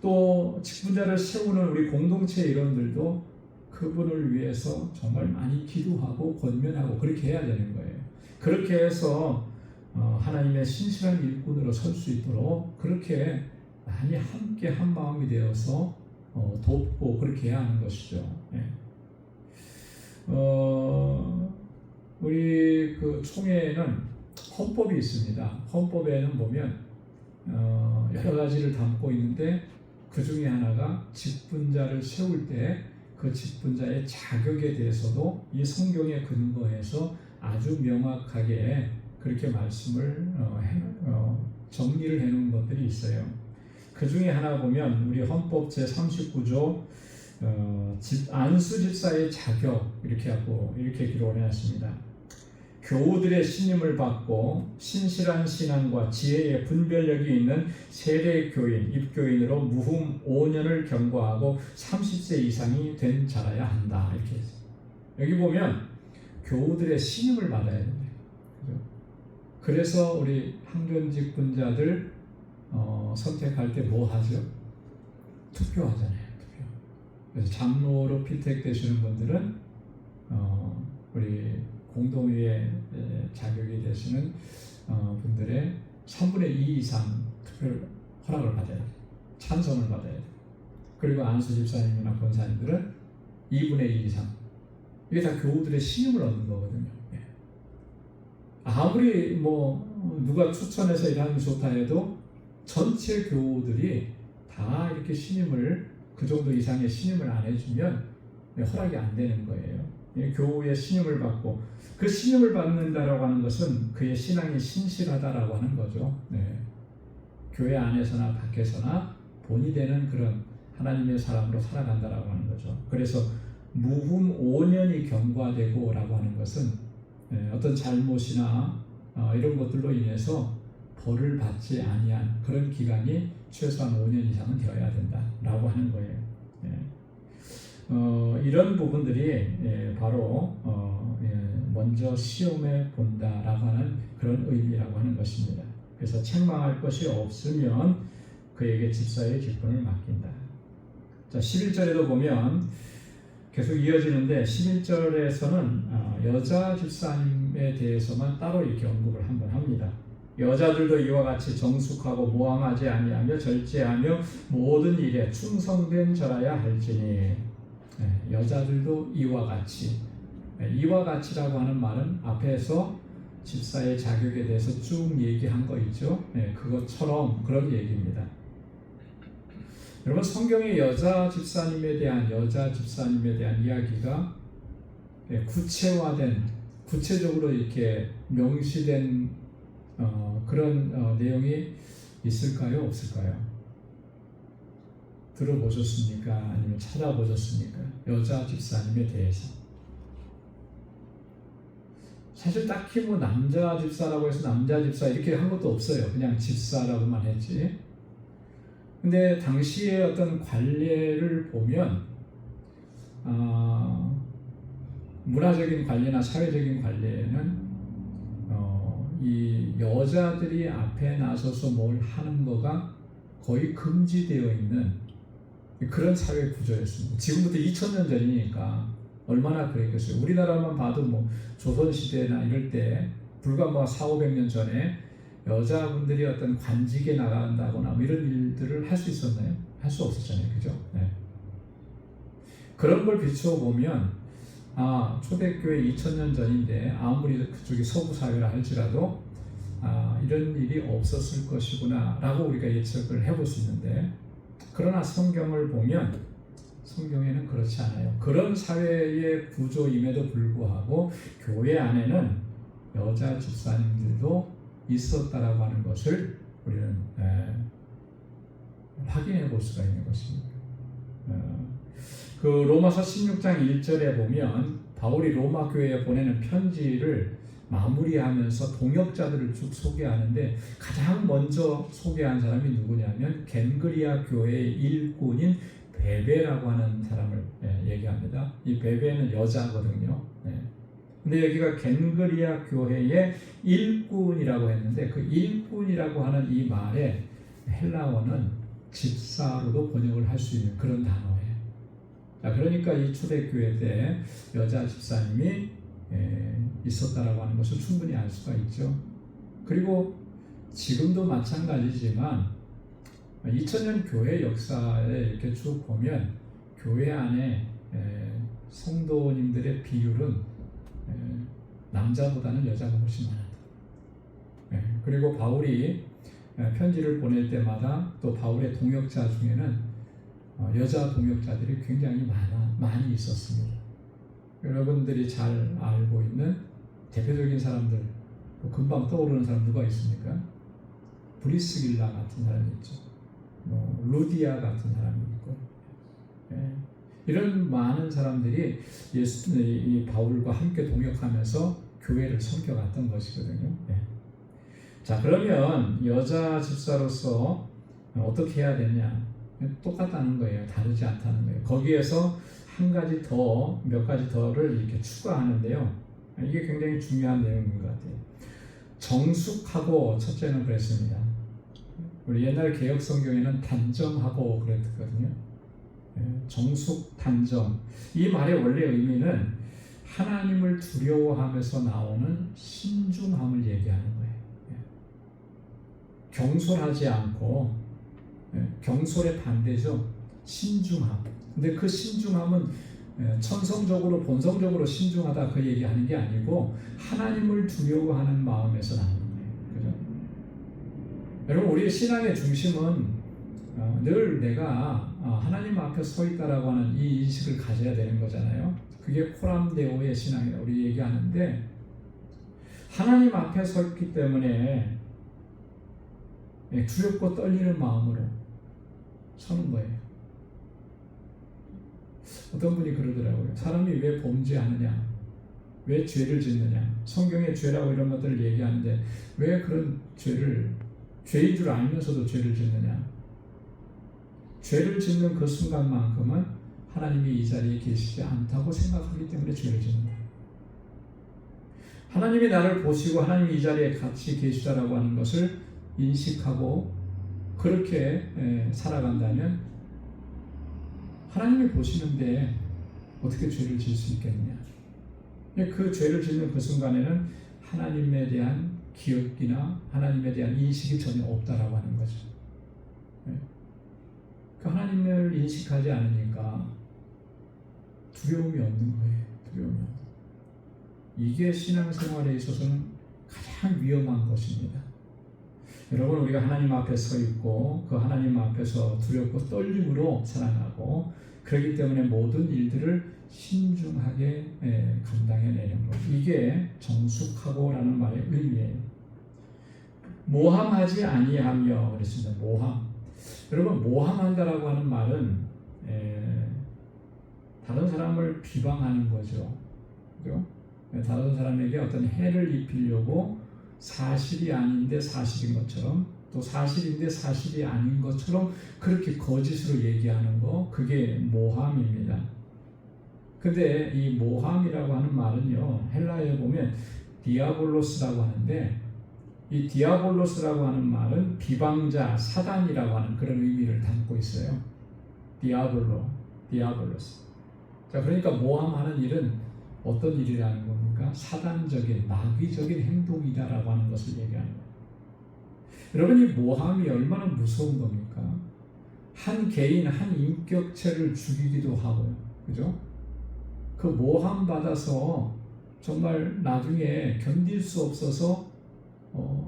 또 직분자를 세우는 우리 공동체 일원들도 그분을 위해서 정말 많이 기도하고 권면하고 그렇게 해야 되는 거예요. 그렇게 해서 하나님의 신실한 일꾼으로 설 수 있도록 그렇게 많이 함께 한 마음이 되어서 돕고 그렇게 해야 하는 것이죠. 우리 그 총회에는 헌법이 있습니다. 헌법에는 보면 여러 가지를 담고 있는데 그 중에 하나가 직분자를 세울 때 그 직분자의 자격에 대해서도 이 성경에 근거해서 아주 명확하게 그렇게 말씀을 정리를 해놓은 것들이 있어요. 그 중에 하나 보면 우리 헌법 제39조 안수집사의 자격 이렇게 하고 이렇게 기록을 해놨습니다. 교우들의 신임을 받고 신실한 신앙과 지혜의 분별력이 있는 세례 교인, 입교인으로 무흠 5년을 경과하고 30세 이상이 된 자라야 한다. 이렇게 했어요. 여기 보면 교우들의 신임을 받아야 됩니다. 그래서 우리 항존직 분자들 선택할 때 뭐 하죠? 투표하잖아요. 투표. 그래서 장로로 피택되시는 분들은 우리 공동회의 자격이 되시는 분들의 3분의 2 이상 투표를 허락을 받아야 돼요. 찬성을 받아야 돼요. 그리고 안수 집사님이나 권사님들은 2분의 1 이상 이게 다 교우들의 신임을 얻는 거거든요. 예. 아무리 누가 추천해서 일하면 좋다 해도 전체 교우들이 다 이렇게 신임을 그 정도 이상의 신임을 안 해주면 허락이 안 되는 거예요. 교우의 신임을 받고 그 신임을 받는다라고 하는 것은 그의 신앙이 신실하다라고 하는 거죠. 네. 교회 안에서나 밖에서나 본이 되는 그런 하나님의 사람으로 살아간다라고 하는 거죠. 그래서 무흠 5년이 경과되고라고 하는 것은 어떤 잘못이나 이런 것들로 인해서 벌을 받지 아니한 그런 기간이 최소한 5년 이상은 되어야 된다라고 하는 거예요. 이런 부분들이 바로 먼저 시험해 본다라고 하는 그런 의미라고 하는 것입니다. 그래서 책망할 것이 없으면 그에게 집사의 직분을 맡긴다. 자, 11절에도 보면 계속 이어지는데 11절에서는 여자 집사님에 대해서만 따로 이렇게 언급을 한번 합니다. 여자들도 이와 같이 정숙하고 모함하지 아니하며 절제하며 모든 일에 충성된 절하야 할지니. 여자들도 이와 같이. 이와 같이라고 하는 말은 앞에서 집사의 자격에 대해서 쭉 얘기한 거 있죠. 그것처럼 그런 얘기입니다. 여러분, 성경의 여자 집사님에 대한 이야기가 구체화된, 구체적으로 이렇게 명시된 그런 내용이 있을까요? 없을까요? 들어보셨습니까? 아니면 찾아보셨습니까? 여자 집사님에 대해서. 사실 딱히 남자 집사라고 해서 남자 집사 이렇게 한 것도 없어요. 그냥 집사라고만 했지. 근데 당시의 어떤 관례를 보면 문화적인 관례나 사회적인 관례는 이 여자들이 앞에 나서서 뭘 하는 거가 거의 금지되어 있는 그런 사회 구조였습니다. 지금부터 2000년 전이니까 얼마나 그랬겠어요. 우리나라만 봐도 조선시대나 이럴 때 불과 400~500년 전에 여자분들이 어떤 관직에 나간다거나 이런 일들을 할 수 있었나요? 할 수 없었잖아요. 그죠? 네. 그런 걸 비추어 보면 초대교회 2000년 전인데 아무리 그쪽이 서구 사회라 할지라도 이런 일이 없었을 것이구나 라고 우리가 예측을 해볼 수 있는데, 그러나 성경을 보면 성경에는 그렇지 않아요. 그런 사회의 구조임에도 불구하고 교회 안에는 여자 집사님들도 있었다라고 하는 것을 우리는 확인해 볼 수가 있는 것입니다. 그 로마서 16장 1절에 보면 바울이 로마 교회에 보내는 편지를 마무리하면서 동역자들을 쭉 소개하는데 가장 먼저 소개한 사람이 누구냐면 겐그리아 교회의 일꾼인 베베라고 하는 사람을 얘기합니다. 이 베베는 여자거든요. 근데 여기가 겐그리아 교회의 일꾼이라고 했는데 그 일꾼이라고 하는 이 말의 헬라어는 집사로도 번역을 할 수 있는 그런 단어예요. 자, 그러니까 이 초대교회 때 여자 집사님이 있었다라고 하는 것을 충분히 알 수가 있죠. 그리고 지금도 마찬가지지만 2000년 교회 역사에 이렇게 쭉 보면 교회 안에 성도님들의 비율은 남자보다는 여자가 훨씬 많았다. 그리고 바울이 편지를 보낼 때마다 또 바울의 동역자 중에는 여자 동역자들이 굉장히 많이 있었습니다. 여러분들이 잘 알고 있는 대표적인 사람들, 금방 떠오르는 사람 누가 있습니까? 브리스길라 같은 사람이 있죠. 루디아 같은 사람이 있고, 이런 많은 사람들이 이 바울과 함께 동역하면서 교회를 섬겨갔던 것이거든요. 자, 그러면 여자 집사로서 어떻게 해야 되냐? 똑같다는 거예요. 다르지 않다는 거예요. 거기에서 몇 가지 더를 이렇게 추가하는데요. 이게 굉장히 중요한 내용인 것 같아요. 정숙하고, 첫째는 그랬습니다. 우리 옛날 개혁 성경에는 단정하고 그랬거든요. 정숙, 단정. 이 말의 원래 의미는 하나님을 두려워하면서 나오는 신중함을 얘기하는 거예요. 경솔하지 않고, 경솔의 반대죠. 신중함. 근데 그 신중함은 천성적으로 본성적으로 신중하다 그 얘기하는 게 아니고 하나님을 두려워하는 마음에서 나오는 거예요. 그죠? 여러분 우리의 신앙의 중심은 늘 내가 하나님 앞에 서 있다라고 하는 이 인식을 가져야 되는 거잖아요. 그게 코람데오의 신앙이라고 우리 얘기하는데 하나님 앞에 서 있기 때문에 두렵고 떨리는 마음으로 서는 거예요. 어떤 분이 그러더라고요. 사람이 왜 범죄하느냐? 왜 죄를 짓느냐? 성경에 죄라고 이런 것들을 얘기하는데 왜 그런 죄인 줄 알면서도 죄를 짓느냐? 죄를 짓는 그 순간만큼은 하나님이 이 자리에 계시지 않다고 생각하기 때문에 죄를 짓는 거예요. 하나님이 나를 보시고 하나님이 이 자리에 같이 계시다라고 하는 것을 인식하고 그렇게 살아간다면 하나님이 보시는데 어떻게 죄를 지을 수 있겠느냐? 그 죄를 짓는 그 순간에는 하나님에 대한 기억이나 하나님에 대한 인식이 전혀 없다라고 하는 거죠. 그 하나님을 인식하지 않으니까 두려움이 없는 거예요. 두려움이 없는. 이게 신앙생활에 있어서는 가장 위험한 것입니다. 여러분 우리가 하나님 앞에 서 있고 그 하나님 앞에서 두렵고 떨림으로 살아가고 그렇기 때문에 모든 일들을 신중하게 감당해내는 것. 이게 정숙하고라는 말의 의미예요. 모함하지 아니하며 그랬습니다. 모함. 여러분 모함한다라고 하는 말은 다른 사람을 비방하는 거죠. 그죠? 다른 사람에게 어떤 해를 입히려고 사실이 아닌데 사실인 것처럼 또 사실인데 사실이 아닌 것처럼 그렇게 거짓으로 얘기하는 거 그게 모함입니다. 근데 이 모함이라고 하는 말은요 헬라어에 보면 디아볼로스라고 하는데 이 디아볼로스라고 하는 말은 비방자, 사단이라고 하는 그런 의미를 담고 있어요. 디아볼로스. 자, 그러니까 모함하는 일은 어떤 일이라는 겁니까? 사단적인, 마귀적인 행동이다라고 하는 것을 얘기하는 거예요. 여러분, 이 모함이 얼마나 무서운 겁니까? 한 개인, 한 인격체를 죽이기도 하고요. 그죠? 그 모함 받아서 정말 나중에 견딜 수 없어서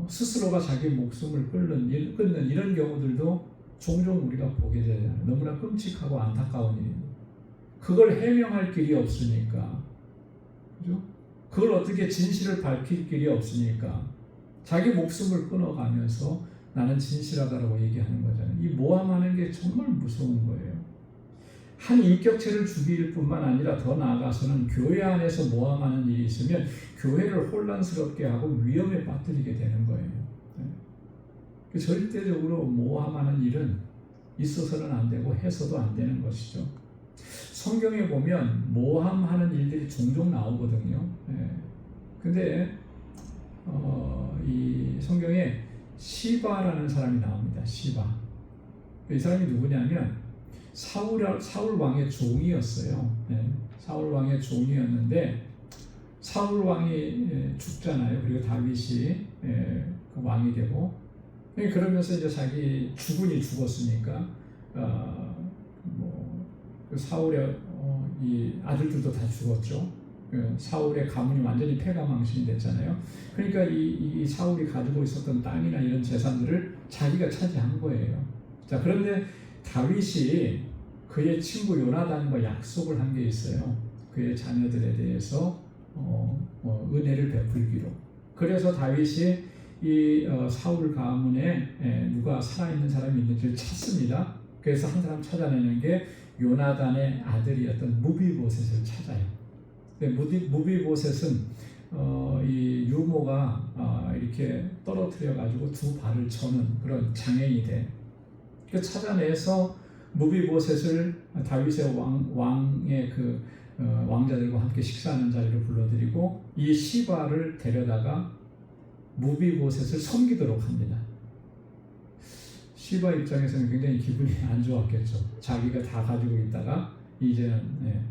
스스로가 자기 목숨을 끊는 이런 경우들도 종종 우리가 보게 되잖아요. 너무나 끔찍하고 안타까운 일입니다. 그걸 해명할 길이 없으니까, 그죠? 그걸 어떻게 진실을 밝힐 길이 없으니까 자기 목숨을 끊어가면서 나는 진실하다라고 얘기하는 거잖아요. 이 모함하는 게 정말 무서운 거예요. 한 인격체를 죽일 뿐만 아니라 더 나아가서는 교회 안에서 모함하는 일이 있으면 교회를 혼란스럽게 하고 위험에 빠뜨리게 되는 거예요. 절대적으로 모함하는 일은 있어서는 안 되고 해서도 안 되는 것이죠. 성경에 보면 모함하는 일들이 종종 나오거든요. 근데 이 성경에 시바라는 사람이 나옵니다. 시바. 이 사람이 누구냐면 사울 왕의 종이었어요. 사울 왕의 종이었는데 사울 왕이 죽잖아요. 그리고 다윗이 그 왕이 되고 그러면서 이제 자기 주군이 죽었으니까 그 사울의 이 아들들도 다 죽었죠. 사울의 가문이 완전히 패가망신이 됐잖아요. 그러니까 이 사울이 가지고 있었던 땅이나 이런 재산들을 자기가 차지한 거예요. 자, 그런데 다윗이 그의 친구 요나단과 약속을 한 게 있어요. 그의 자녀들에 대해서 은혜를 베풀기로. 그래서 다윗이 이 사울 가문에 누가 살아있는 사람이 있는지를 찾습니다. 그래서 한 사람 찾아내는 게 요나단의 아들이었던 무비보셋을 찾아요. 무비보셋은 이 유모가 이렇게 떨어뜨려 가지고 두 발을 쳐는 그런 장애인이 돼. 그 찾아내서 무비보셋을 다윗의 왕의 그 왕자들과 함께 식사하는 자리로 불러들이고 이 시바를 데려다가 무비보셋을 섬기도록 합니다. 시바 입장에서는 굉장히 기분이 안 좋았겠죠. 자기가 다 가지고 있다가 이제는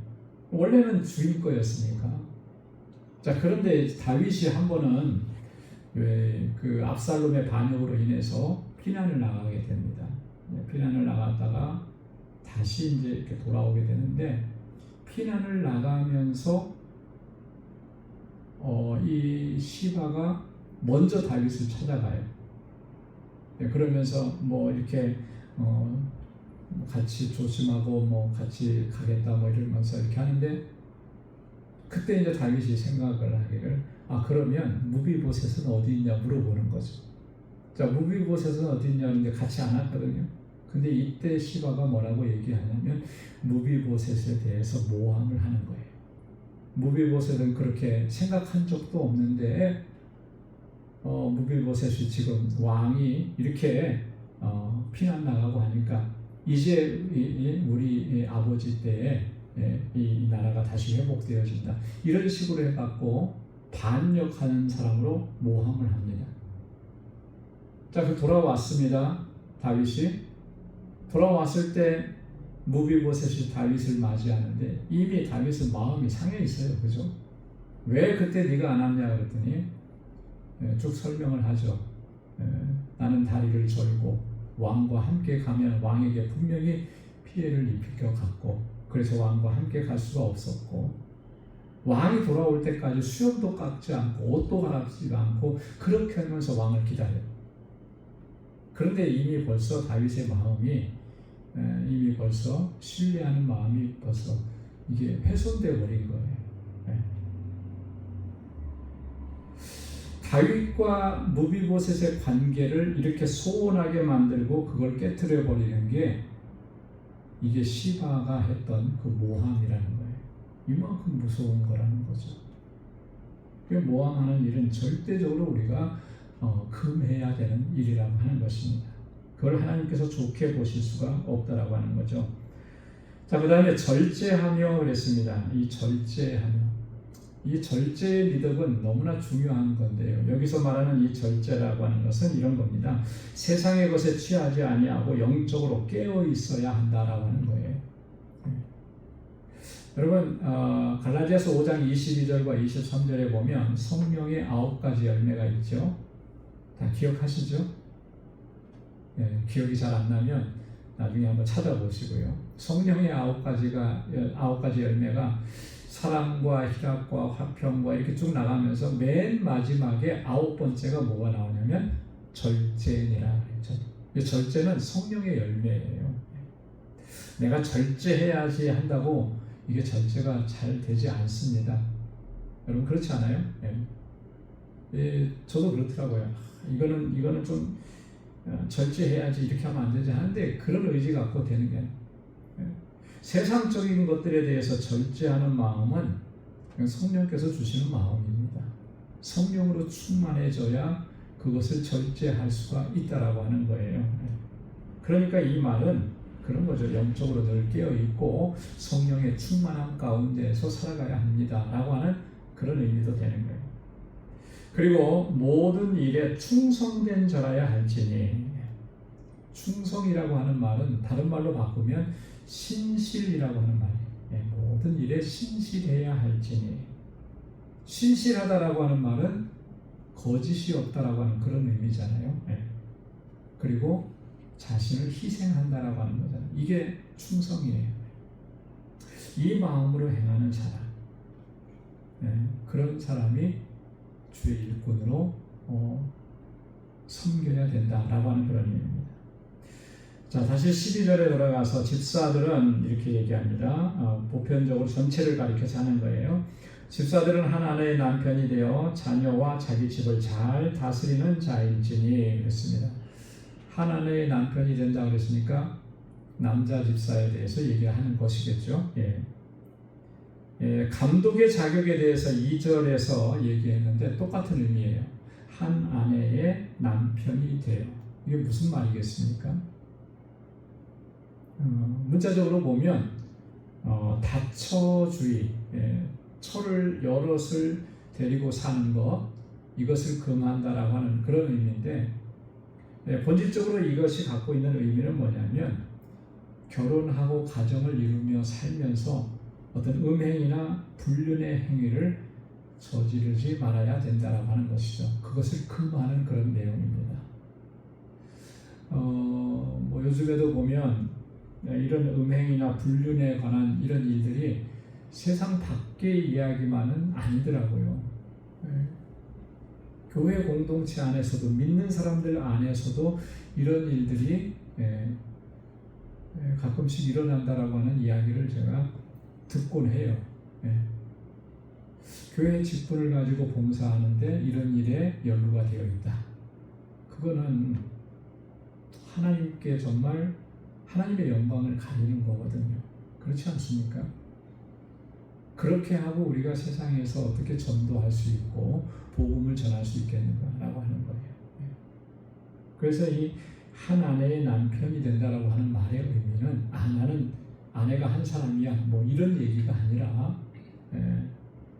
원래는 주인 거였으니까. 자, 그런데 다윗이 한 번은 그 압살롬의 반역으로 인해서 피난을 나가게 됩니다. 피난을 나갔다가 다시 이제 이렇게 돌아오게 되는데 피난을 나가면서 이 시바가 먼저 다윗을 찾아가요. 그러면서 뭐 이렇게 같이 조심하고 뭐 같이 가겠다 뭐 이러면서 이렇게 하는데, 그때 이제 다윗이 생각을 하기를, 그러면 무비보셋은 어디 있냐 물어보는 거죠. 자, 무비보셋은 어디 있냐는데 같이 안 왔거든요. 근데 이때 시바가 뭐라고 얘기하냐면 무비보셋에 대해서 모함을 하는 거예요. 무비보셋은 그렇게 생각한 적도 없는데 무비보셋이 지금 왕이 이렇게 피난 나가고 하니까 이제 우리 아버지 때에 이 나라가 다시 회복되어진다, 이런 식으로 해갖고 반역하는 사람으로 모함을 합니다. 자, 그 돌아왔습니다. 다윗이 돌아왔을 때 무비보셋이 다윗을 맞이하는데 이미 다윗은 마음이 상해 있어요. 그죠? 왜 그때 네가 안 왔냐 그랬더니 쭉 설명을 하죠. 나는 다리를 절고 왕과 함께 가면 왕에게 분명히 피해를 입힐 것 같고, 그래서 왕과 함께 갈 수가 없었고, 왕이 돌아올 때까지 수염도 깎지 않고 옷도 갈아입지 않고 그렇게 하면서 왕을 기다려요. 그런데 이미 벌써 다윗의 마음이 이미 벌써 신뢰하는 마음이 벌써 이게 훼손되어 버린 거예요. 다윗과 무비보셋의 관계를 이렇게 소원하게 만들고 그걸 깨트려 버리는 게 이게 시바가 했던 그 모함이라는 거예요. 이만큼 무서운 거라는 거죠. 모함하는 일은 절대적으로 우리가 금해야 되는 일이라고 하는 것입니다. 그걸 하나님께서 좋게 보실 수가 없다라고 하는 거죠. 자, 그 다음에 절제하며 그랬습니다. 이 절제하며, 이 절제의 미덕은 너무나 중요한 건데요. 여기서 말하는 이 절제라고 하는 것은 이런 겁니다. 세상의 것에 취하지 아니하고 영적으로 깨어 있어야 한다라고 하는 거예요. 여러분, 갈라디아서 5장 22절과 23절에 보면 성령의 9가지 열매가 있죠. 다 기억하시죠? 기억이 잘 안 나면 나중에 한번 찾아보시고요. 성령의 9가지 열매가 사랑과 희락과 화평과 이렇게 쭉 나가면서 맨 마지막에 9번째가 뭐가 나오냐면 절제니라 그랬죠. 이 절제는 성령의 열매예요. 내가 절제해야지 한다고 이게 절제가 잘 되지 않습니다. 여러분 그렇지 않아요? 저도 그렇더라고요. 이거는 좀 절제해야지, 이렇게 하면 안 되지 하는데 그런 의지 갖고 되는 게 아니에요. 세상적인 것들에 대해서 절제하는 마음은 성령께서 주시는 마음입니다. 성령으로 충만해져야 그것을 절제할 수가 있다라고 하는 거예요. 그러니까 이 말은 그런 거죠. 영적으로 늘 깨어있고 성령의 충만함 가운데에서 살아가야 합니다 라고 하는 그런 의미도 되는 거예요. 그리고 모든 일에 충성된 자라야 할지니, 충성이라고 하는 말은 다른 말로 바꾸면 신실이라고 하는 말이에요. 모든 일에 신실해야 할지니, 신실하다라고 하는 말은 거짓이 없다라고 하는 그런 의미잖아요. 그리고 자신을 희생한다라고 하는 거잖아요. 이게 충성이에요. 이 마음으로 행하는 사람, 그런 사람이 주의 일꾼으로 섬겨야 된다라고 하는 그런 의미입니다. 자, 다시 12절에 돌아가서 집사들은 이렇게 얘기합니다. 보편적으로 전체를 가리켜서 하는 거예요. 집사들은 한 아내의 남편이 되어 자녀와 자기 집을 잘 다스리는 자일지니 그랬습니다. 한 아내의 남편이 된다 그랬으니까 남자 집사에 대해서 얘기하는 것이겠죠. 감독의 자격에 대해서 2절에서 얘기했는데 똑같은 의미예요. 한 아내의 남편이 되어. 이게 무슨 말이겠습니까? 문자적으로 보면 다처주의, 처를 여럿을 데리고 사는 것, 이것을 금한다라고 하는 그런 의미인데, 본질적으로 이것이 갖고 있는 의미는 뭐냐면 결혼하고 가정을 이루며 살면서 어떤 음행이나 불륜의 행위를 저지르지 말아야 된다라고 하는 것이죠. 그것을 금하는 그런 내용입니다. 요즘에도 보면 이런 음행이나 불륜에 관한 이런 일들이 세상 밖의 이야기만은 아니더라고요. 예. 교회 공동체 안에서도 믿는 사람들 안에서도 이런 일들이 가끔씩 일어난다라고 하는 이야기를 제가 듣곤 해요. 교회 직분을 가지고 봉사하는데 이런 일에 연루가 되어 있다. 그거는 하나님께 정말 하나님의 영광을 가리는 거거든요. 그렇지 않습니까? 그렇게 하고 우리가 세상에서 어떻게 전도할 수 있고 복음을 전할 수 있겠는가라고 하는 거예요. 그래서 이 한 아내의 남편이 된다라고 하는 말의 의미는 나는 아내가 한 사람이야 뭐 이런 얘기가 아니라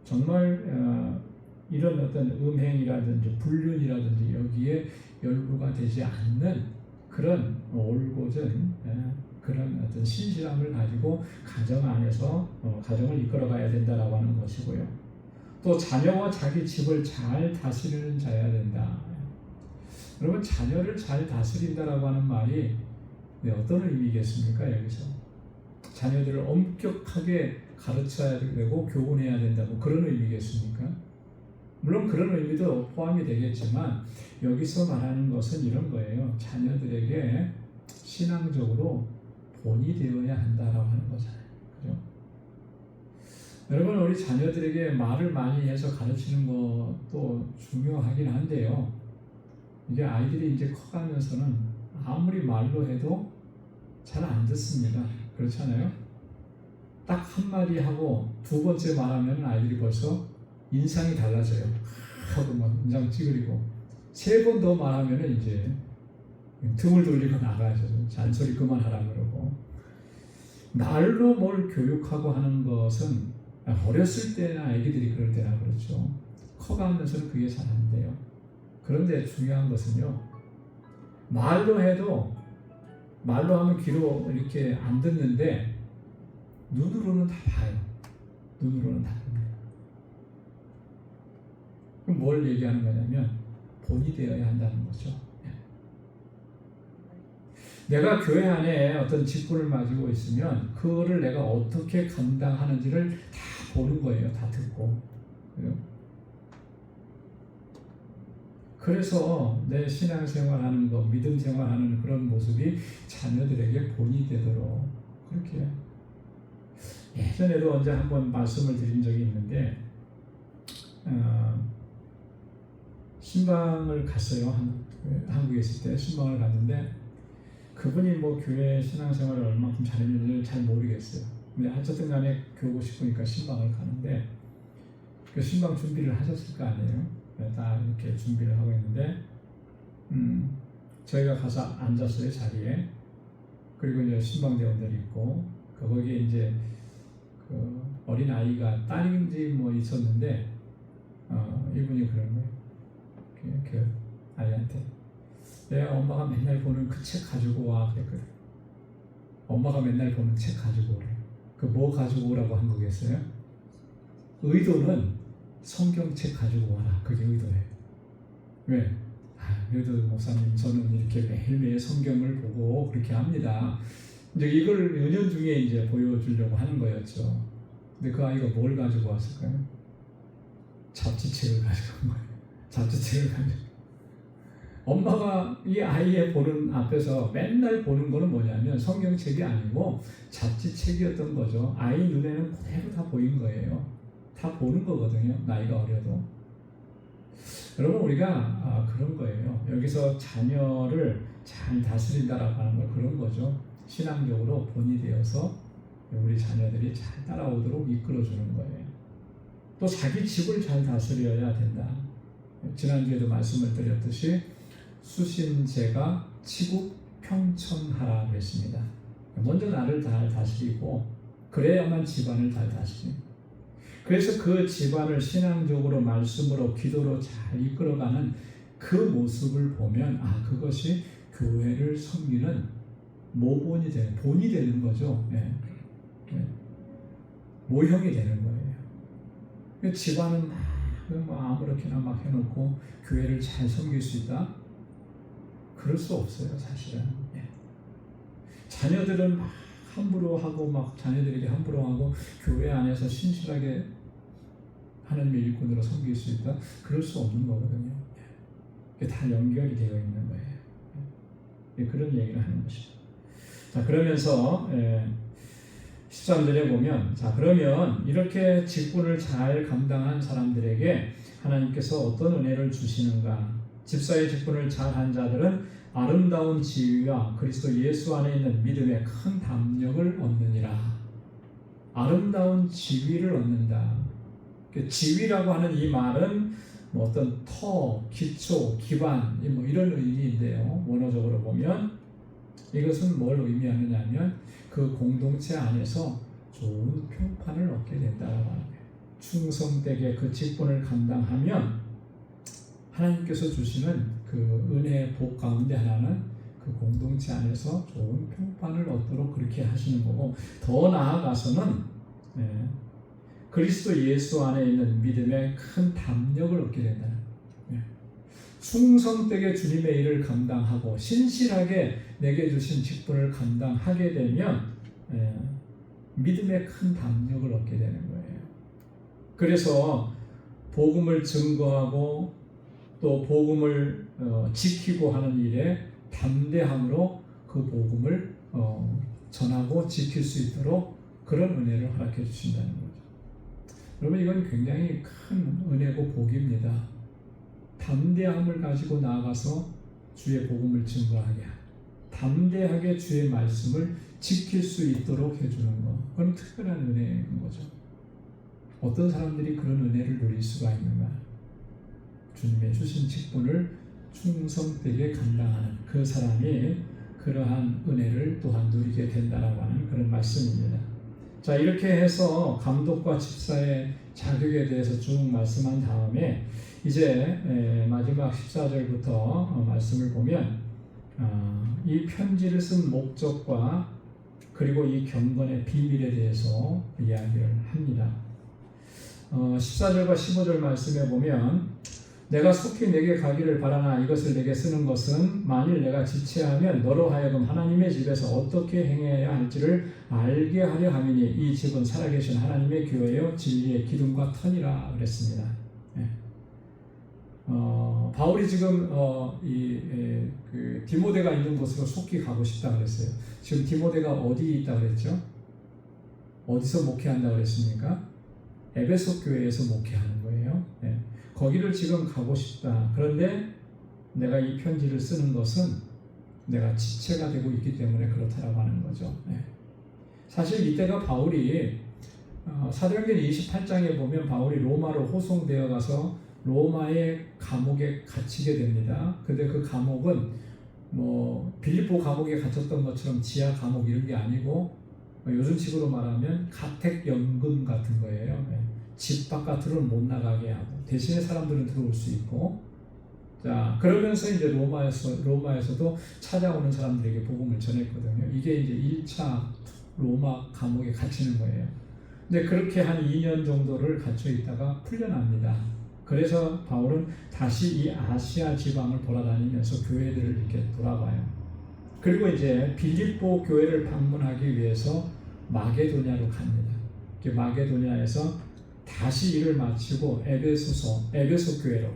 정말 이런 어떤 음행이라든지 불륜이라든지 여기에 연루가 되지 않는 그런 올곧은 그런 어떤 신실함을 가지고 가정 안에서 가정을 이끌어가야 된다라고 하는 것이고요. 또 자녀와 자기 집을 잘 다스리는 자여야 된다. 여러분 자녀를 잘 다스린다라고 하는 말이 어떤 의미겠습니까? 여기서 자녀들을 엄격하게 가르쳐야 되고 교훈해야 된다고 그런 의미겠습니까? 물론 그런 의미도 포함이 되겠지만 여기서 말하는 것은 이런 거예요. 자녀들에게 신앙적으로 본이 되어야 한다라고 하는 거잖아요. 그죠? 여러분 우리 자녀들에게 말을 많이 해서 가르치는 것도 중요하긴 한데요. 이게 아이들이 이제 커가면서는 아무리 말로 해도 잘 안 듣습니다. 그렇잖아요? 딱 한마디 하고 두 번째 말하면 아이들이 벌써 인상이 달라져요. 하고 막 인상 찌그리고 세 번 더 말하면 이제 등을 돌리고 나가죠. 잔소리 그만하라 그러고. 말로 뭘 교육하고 하는 것은 어렸을 때나 아기들이 그럴 때나 그렇죠. 커가면서는 그게 잘 안 돼요. 그런데 중요한 것은요. 말로 해도 말로 하면 귀로 이렇게 안 듣는데 눈으로는 다 봐요. 눈으로는 다 봅니다. 그럼 뭘 얘기하는 거냐면 본이 되어야 한다는 거죠. 내가 교회 안에 어떤 직분을 가지고 있으면 그거를 내가 어떻게 감당하는지를 다 보는 거예요. 다 듣고. 그래서 내 신앙생활하는 거, 믿음 생활하는 그런 모습이 자녀들에게 본이 되도록 그렇게 해요. 예전에도 언제 한번 말씀을 드린 적이 있는데 신방을 갔어요. 한국에 있을 때 신방을 갔는데 그분이 뭐 교회 신앙생활을 얼마큼 잘했는지 잘 모르겠어요. 근데 어쨌든 간에 교고 싶으니까 신방을 가는데 그 신방 준비를 하셨을 거 아니에요. 다 이렇게 준비를 하고 있는데 저희가 가서 앉았어요. 자리에. 그리고 이제 신방대원들이 있고 거기에 이제 그 어린 아이가 딸인지 뭐 있었는데 이분이 그런 거예요. 그 아이한테 내가 엄마가 맨날 보는 그 책 가지고 와 그랬거든. 엄마가 맨날 보는 책 가지고 오래. 그 뭐 가지고 오라고 한 거겠어요? 의도는 성경책 가지고 와라. 그게 의도예요. 왜? 그래도 목사님 저는 이렇게 매일매일 성경을 보고 그렇게 합니다. 이제 이걸 은연중에 이제 보여주려고 하는 거였죠. 근데 그 아이가 뭘 가지고 왔을까요? 잡지책을 가지고 온 거예요. 잡지책을 가지고. 엄마가 이 아이의 보는 앞에서 맨날 보는 거는 뭐냐면 성경책이 아니고 잡지책이었던 거죠. 아이 눈에는 그대로 다 보인 거예요. 다 보는 거거든요. 나이가 어려도. 여러분 우리가 그런 거예요. 여기서 자녀를 잘 다스린다라고 하는 건 그런 거죠. 신앙적으로 본이 되어서 우리 자녀들이 잘 따라오도록 이끌어주는 거예요. 또 자기 집을 잘 다스려야 된다. 지난주에도 말씀을 드렸듯이 수신제가 치국 평천하라 그랬습니다. 먼저 나를 잘 다스리고 그래야만 집안을 잘 다스립니다. 그래서 그 집안을 신앙적으로 말씀으로 기도로 잘 이끌어가는 그 모습을 보면 그것이 교회를 섬기는 모본이 되는 본이 되는 거죠. 모형이 되는 거예요. 집안은 막 아무렇게나 막 해놓고 교회를 잘 섬길 수 있다? 그럴 수 없어요, 사실은. 자녀들은 막 함부로 하고 막 자녀들에게 함부로 하고 교회 안에서 신실하게 하나님의 일꾼으로 섬길 수 있다? 그럴 수 없는 거거든요. 이게 다 연결이 되어 있는 거예요. 그런 얘기를 하는 것이죠. 자, 그러면서 13절에 보면, 자, 그러면 이렇게 직분을 잘 감당한 사람들에게 하나님께서 어떤 은혜를 주시는가? 집사의 직분을 잘한 자들은 아름다운 지위와 그리스도 예수 안에 있는 믿음의 큰 담력을 얻느니라. 아름다운 지위를 얻는다. 지위라고 하는 이 말은 뭐 어떤 터, 기초, 기반 뭐 이런 의미인데요. 원어적으로 보면 이것은 뭘 의미하느냐 하면 그 공동체 안에서 좋은 평판을 얻게 된다라고 하는 거예요. 충성되게 그 직분을 감당하면 하나님께서 주시는 그 은혜의 복 가운데 하나는 그 공동체 안에서 좋은 평판을 얻도록 그렇게 하시는 거고, 더 나아가서는 그리스도 예수 안에 있는 믿음의 큰 담력을 얻게 된다는 거예요. 충성되게 주님의 일을 감당하고 신실하게 내게 주신 직분을 감당하게 되면 믿음의 큰 담력을 얻게 되는 거예요. 그래서 복음을 증거하고 또 복음을 지키고 하는 일에 담대함으로 그 복음을 전하고 지킬 수 있도록 그런 은혜를 허락해 주신다는 거죠. 여러분, 이건 굉장히 큰 은혜고 복입니다. 담대함을 가지고 나아가서 주의 복음을 증거하게 하고 담대하게 주의 말씀을 지킬 수 있도록 해주는 것, 그건 특별한 은혜인 거죠. 어떤 사람들이 그런 은혜를 누릴 수가 있는가? 주님의 주신 직분을 충성되게 감당하는 그 사람이 그러한 은혜를 또한 누리게 된다라고 하는 그런 말씀입니다. 자, 이렇게 해서 감독과 집사의 자격에 대해서 쭉 말씀한 다음에 이제 마지막 14절부터 말씀을 보면 이 편지를 쓴 목적과 그리고 이 경건의 비밀에 대해서 이야기를 합니다. 14절과 15절 말씀에 보면 내가 속히 내게 가기를 바라나 이것을 내게 쓰는 것은 만일 내가 지체하면 너로 하여금 하나님의 집에서 어떻게 행해야 할지를 알게 하려 함이니 이 집은 살아계신 하나님의 교회요 진리의 기둥과 터니라 그랬습니다. 바울이 지금 그 디모데가 있는 곳으로 속히 가고 싶다 그랬어요. 지금 디모데가 어디 있다 그랬죠? 어디서 목회한다 그랬습니까? 에베소 교회에서 목회하는 거예요. 거기를 지금 가고 싶다. 그런데 내가 이 편지를 쓰는 것은 내가 지체가 되고 있기 때문에 그렇다라고 하는 거죠. 사실 이때가 바울이 사도행전 28장에 보면 바울이 로마로 호송되어 가서 로마의 감옥에 갇히게 됩니다. 근데 그 감옥은 뭐 빌립보 감옥에 갇혔던 것처럼 지하 감옥 이런 게 아니고 요즘 식으로 말하면 가택연금 같은 거예요. 집 바깥으로는 못 나가게 하고 대신에 사람들은 들어올 수 있고, 자 그러면서 이제 로마에서도 찾아오는 사람들에게 복음을 전했거든요. 이게 이제 1차 로마 감옥에 갇히는 거예요. 근데 그렇게 한 2년 정도를 갇혀 있다가 풀려납니다. 그래서 바울은 다시 이 아시아 지방을 돌아다니면서 교회들을 이렇게 돌아봐요. 그리고 이제 빌립보 교회를 방문하기 위해서 마게도냐로 갑니다. 마게도냐에서 다시 일을 마치고 에베소 교회로,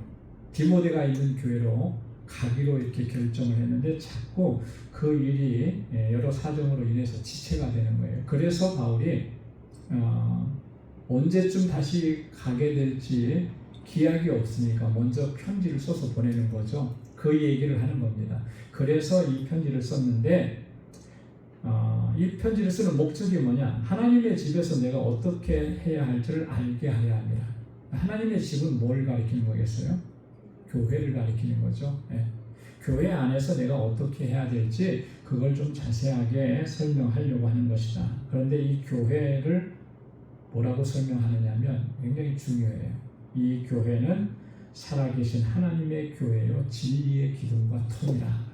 디모데가 있는 교회로 가기로 이렇게 결정을 했는데 자꾸 그 일이 여러 사정으로 인해서 지체가 되는 거예요. 그래서 바울이 언제쯤 다시 가게 될지 기약이 없으니까 먼저 편지를 써서 보내는 거죠. 그 얘기를 하는 겁니다. 그래서 이 편지를 썼는데 이 편지를 쓰는 목적이 뭐냐? 하나님의 집에서 내가 어떻게 해야 할지를 알게 하려 합니다. 하나님의 집은 뭘 가리키는 거겠어요? 교회를 가리키는 거죠. 교회 안에서 내가 어떻게 해야 될지 그걸 좀 자세하게 설명하려고 하는 것이다. 그런데 이 교회를 뭐라고 설명하느냐면 굉장히 중요해요. 이 교회는 살아계신 하나님의 교회요 진리의 기둥과 터이라.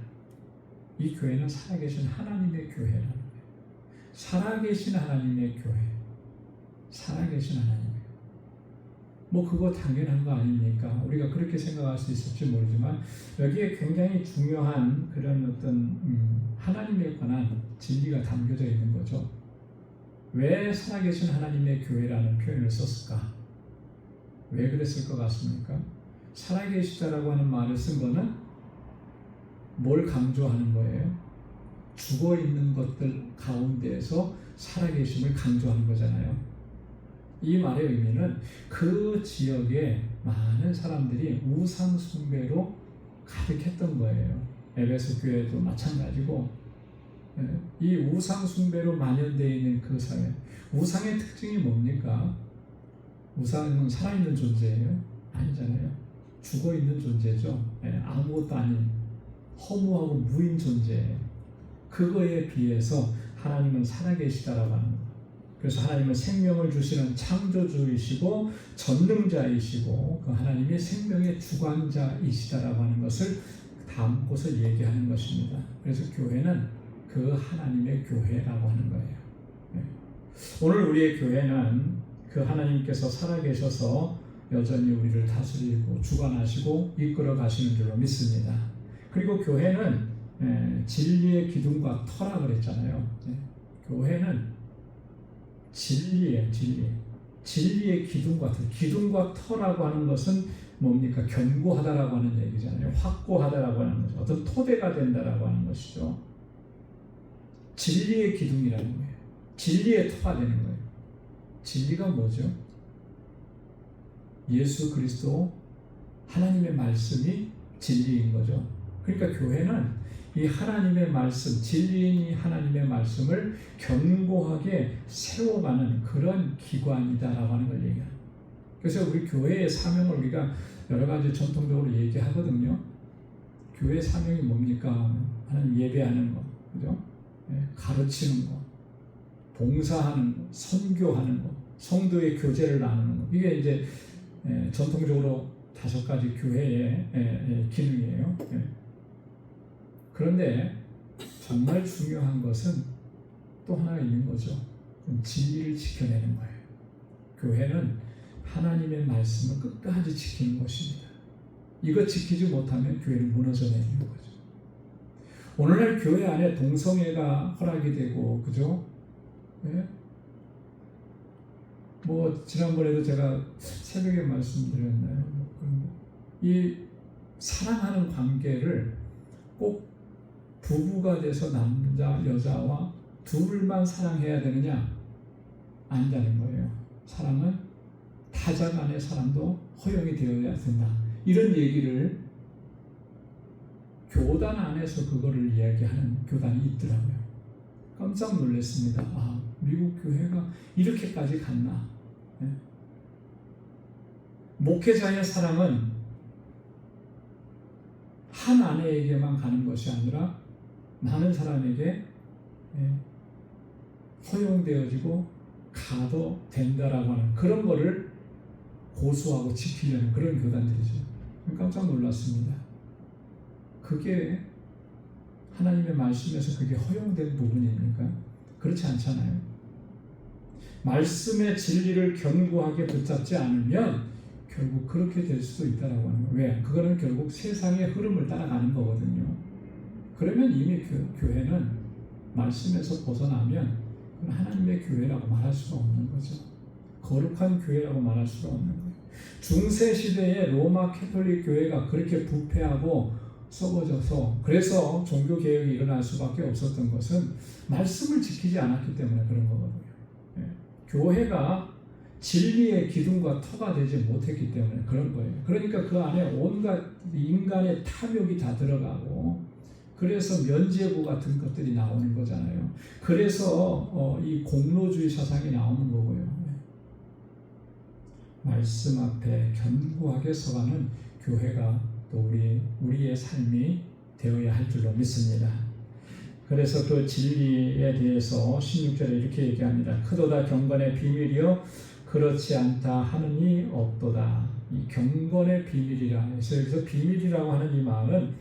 이 교회는 살아계신 하나님의 교회라는 거예요. 살아계신 하나님의 교회. 살아계신 하나님의 교회. 뭐 그거 당연한 거 아닙니까? 우리가 그렇게 생각할 수 있을지 모르지만 여기에 굉장히 중요한 그런 어떤 하나님에 관한 진리가 담겨져 있는 거죠. 왜 살아계신 하나님의 교회라는 표현을 썼을까? 왜 그랬을 것 같습니까? 살아계시다라고 하는 말을 쓴 거는 뭘 강조하는 거예요? 죽어 있는 것들 가운데에서 살아계심을 강조하는 거잖아요. 이 말의 의미는 그 지역에 많은 사람들이 우상 숭배로 가득했던 거예요. 에베소 교회도 마찬가지고, 이 우상 숭배로 만연되어 있는 그 사회, 우상의 특징이 뭡니까? 우상은 살아있는 존재예요? 아니잖아요. 죽어 있는 존재죠. 아무것도 아닌 허무하고 무인 존재예요. 그거에 비해서 하나님은 살아계시다라고 하는 거예요. 그래서 하나님은 생명을 주시는 창조주이시고 전능자이시고 그 하나님이 생명의 주관자이시다라고 하는 것을 담고서 얘기하는 것입니다. 그래서 교회는 그 하나님의 교회라고 하는 거예요. 오늘 우리의 교회는 그 하나님께서 살아계셔서 여전히 우리를 다스리고 주관하시고 이끌어 가시는 줄로 믿습니다. 그리고 교회는 진리의 기둥과 터라 그랬잖아요. 교회는 진리의 기둥과 터. 기둥과 터라고 하는 것은 뭡니까? 견고하다라고 하는 얘기잖아요. 확고하다라고 하는 거죠. 어떤 토대가 된다라고 하는 것이죠. 진리의 기둥이라는 거예요. 진리의 터가 되는 거예요. 진리가 뭐죠? 예수 그리스도 하나님의 말씀이 진리인 거죠. 그러니까 교회는 이 하나님의 말씀, 진리인 이 하나님의 말씀을 견고하게 세워가는 그런 기관이다라고 하는 걸 얘기합니다. 그래서 우리 교회의 사명을 우리가 여러 가지 전통적으로 얘기하거든요. 교회의 사명이 뭡니까? 하나님 예배하는 거, 그죠? 가르치는 거, 봉사하는 거, 선교하는 거, 성도의 교제를 나누는 거. 이게 이제 전통적으로 5가지 교회의 기능이에요. 그런데 정말 중요한 것은 또 하나 있는 거죠. 진리를 지켜내는 거예요. 교회는 하나님의 말씀을 끝까지 지키는 것입니다. 이거 지키지 못하면 교회는 무너져 내리는 거죠. 오늘날 교회 안에 동성애가 허락이 되고, 그죠? 뭐 지난번에도 제가 새벽에 말씀드렸나요? 이 사랑하는 관계를 꼭 부부가 돼서 남자, 여자와 둘만 사랑해야 되느냐? 아니라는 거예요. 사랑은 타자 간의 사랑도 허용이 되어야 된다. 이런 얘기를 교단 안에서 그거를 이야기하는 교단이 있더라고요. 깜짝 놀랐습니다. 아, 미국 교회가 이렇게까지 갔나? 목회자의 사랑은 한 아내에게만 가는 것이 아니라 많은 사람에게 허용되어지고 가도 된다라고 하는 그런 거를 고수하고 지키려는 그런 교단들이죠. 깜짝 놀랐습니다. 그게 하나님의 말씀에서 그게 허용된 부분입니까? 그렇지 않잖아요. 말씀의 진리를 견고하게 붙잡지 않으면 결국 그렇게 될 수도 있다라고 하는 거예요. 왜? 그거는 결국 세상의 흐름을 따라가는 거거든요. 그러면 이미 교회는 말씀에서 벗어나면 하나님의 교회라고 말할 수가 없는 거죠. 거룩한 교회라고 말할 수가 없는 거예요. 중세 시대의 로마 캐톨릭 교회가 그렇게 부패하고 썩어져서 그래서 종교 개혁이 일어날 수밖에 없었던 것은 말씀을 지키지 않았기 때문에 그런 거거든요. 교회가 진리의 기둥과 터가 되지 못했기 때문에 그런 거예요. 그러니까 그 안에 온갖 인간의 탐욕이 다 들어가고 그래서 면죄부 같은 것들이 나오는 거잖아요. 그래서 이 공로주의 사상이 나오는 거고요. 말씀 앞에 견고하게 서가는 교회가 또 우리의 삶이 되어야 할 줄로 믿습니다. 그래서 그 진리에 대해서 16절에 이렇게 얘기합니다. 크도다 경건의 비밀이요 그렇지 않다 하느니 없도다. 이 경건의 비밀이라 해서 여기서 비밀이라고 하는 이 말은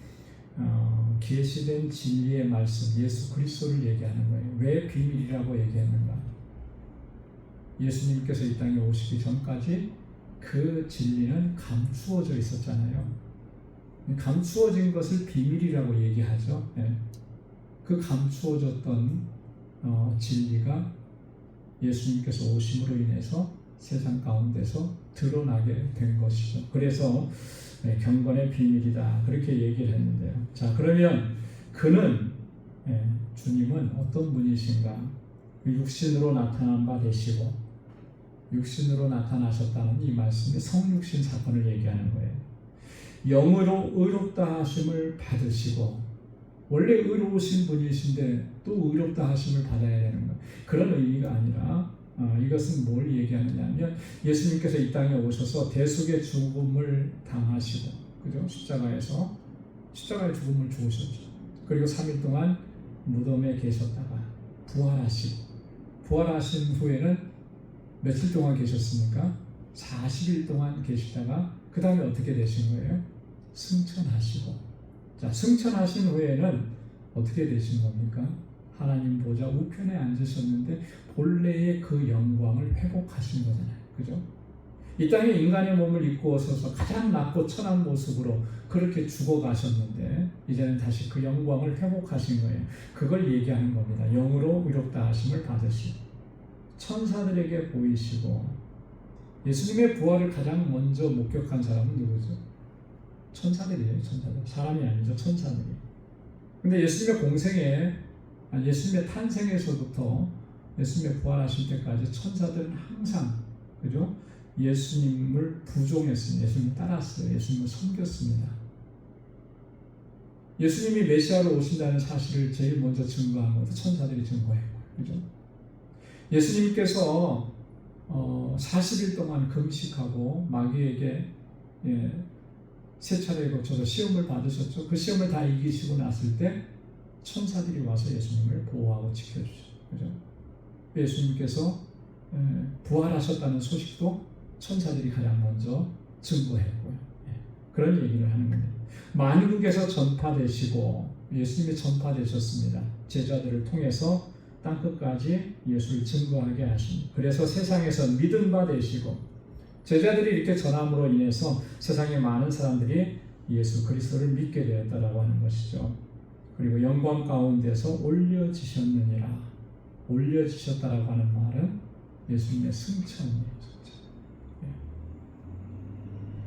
계시된 진리의 말씀 예수 그리스도를 얘기하는 거예요. 왜 비밀이라고 얘기했는가? 예수님께서 이 땅에 오시기 전까지 그 진리는 감추어져 있었잖아요. 감추어진 것을 비밀이라고 얘기하죠. 예. 그 감추어졌던 진리가 예수님께서 오심으로 인해서 세상 가운데서 드러나게 된 것이죠. 그래서 경건의 비밀이다 그렇게 얘기를 했는데요. 자, 그러면 그는 주님은 어떤 분이신가? 육신으로 나타난 바 되시고 육신으로 나타나셨다는 이 말씀이 성육신 사건을 얘기하는 거예요. 영으로 의롭다 하심을 받으시고, 원래 의로우신 분이신데 또 의롭다 하심을 받아야 되는 거예요. 그런 의미가 아니라 이것은 뭘 얘기하느냐면 예수님께서 이 땅에 오셔서 대속의 죽음을 당하시고, 그죠? 십자가에서 십자가의 죽음을 죽으셨죠. 그리고 3일 동안 무덤에 계셨다가 부활하신 후에는 며칠 동안 계셨습니까? 40일 동안 계시다가 그 다음에 어떻게 되신 거예요? 승천하시고, 자, 승천하신 후에는 어떻게 되신 겁니까? 하나님 보좌 우편에 앉으셨는데 본래의 그 영광을 회복하신 거잖아요. 그죠? 이 땅에 인간의 몸을 입고 오셔서 가장 낮고 천한 모습으로 그렇게 죽어가셨는데 이제는 다시 그 영광을 회복하신 거예요. 그걸 얘기하는 겁니다. 영으로 의롭다 하심을 받으시고 천사들에게 보이시고. 예수님의 부활을 가장 먼저 목격한 사람은 누구죠? 천사들이에요. 천사들. 사람이 아니죠. 천사들이. 근데 예수님의 공생에, 예수님의 탄생에서부터 예수님의 부활하실 때까지 천사들은 항상, 그죠? 예수님을 부종했습니다. 예수님을 따랐어요. 예수님을 섬겼습니다. 예수님이 메시아로 오신다는 사실을 제일 먼저 증거한 것도 천사들이 증거했고, 그죠? 예수님께서 40일 동안 금식하고 마귀에게 세 차례에 거쳐서 시험을 받으셨죠. 그 시험을 다 이기시고 났을 때 천사들이 와서 예수님을 보호하고 지켜주죠. 그죠? 예수님께서 부활하셨다는 소식도 천사들이 가장 먼저 증거했고요. 그런 얘기를 하는 겁니다. 만국에서 전파되시고, 예수님이 전파되셨습니다. 제자들을 통해서 땅끝까지 예수를 증거하게 하십니다. 그래서 세상에서 믿음 바 되시고, 제자들이 이렇게 전함으로 인해서 세상에 많은 사람들이 예수 그리스도를 믿게 되었다라고 하는 것이죠. 그리고 영광 가운데서 올려지셨느니라. 올려지셨다라고 하는 말은 예수님의 승천이에요.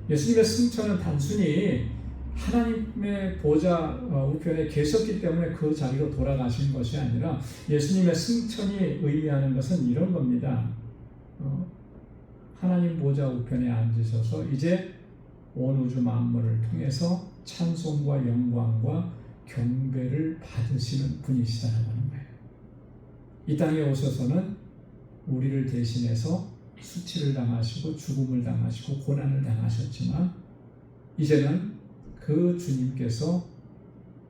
예수님의 승천은 단순히 하나님의 보좌 우편에 계셨기 때문에 그 자리로 돌아가신 것이 아니라 예수님의 승천이 의미하는 것은 이런 겁니다. 하나님 보좌 우편에 앉으셔서 이제 온 우주 만물을 통해서 찬송과 영광과 경배를 받으시는 분이시다라고 하는 거예요. 이 땅에 오셔서는 우리를 대신해서 수치를 당하시고 죽음을 당하시고 고난을 당하셨지만 이제는 그 주님께서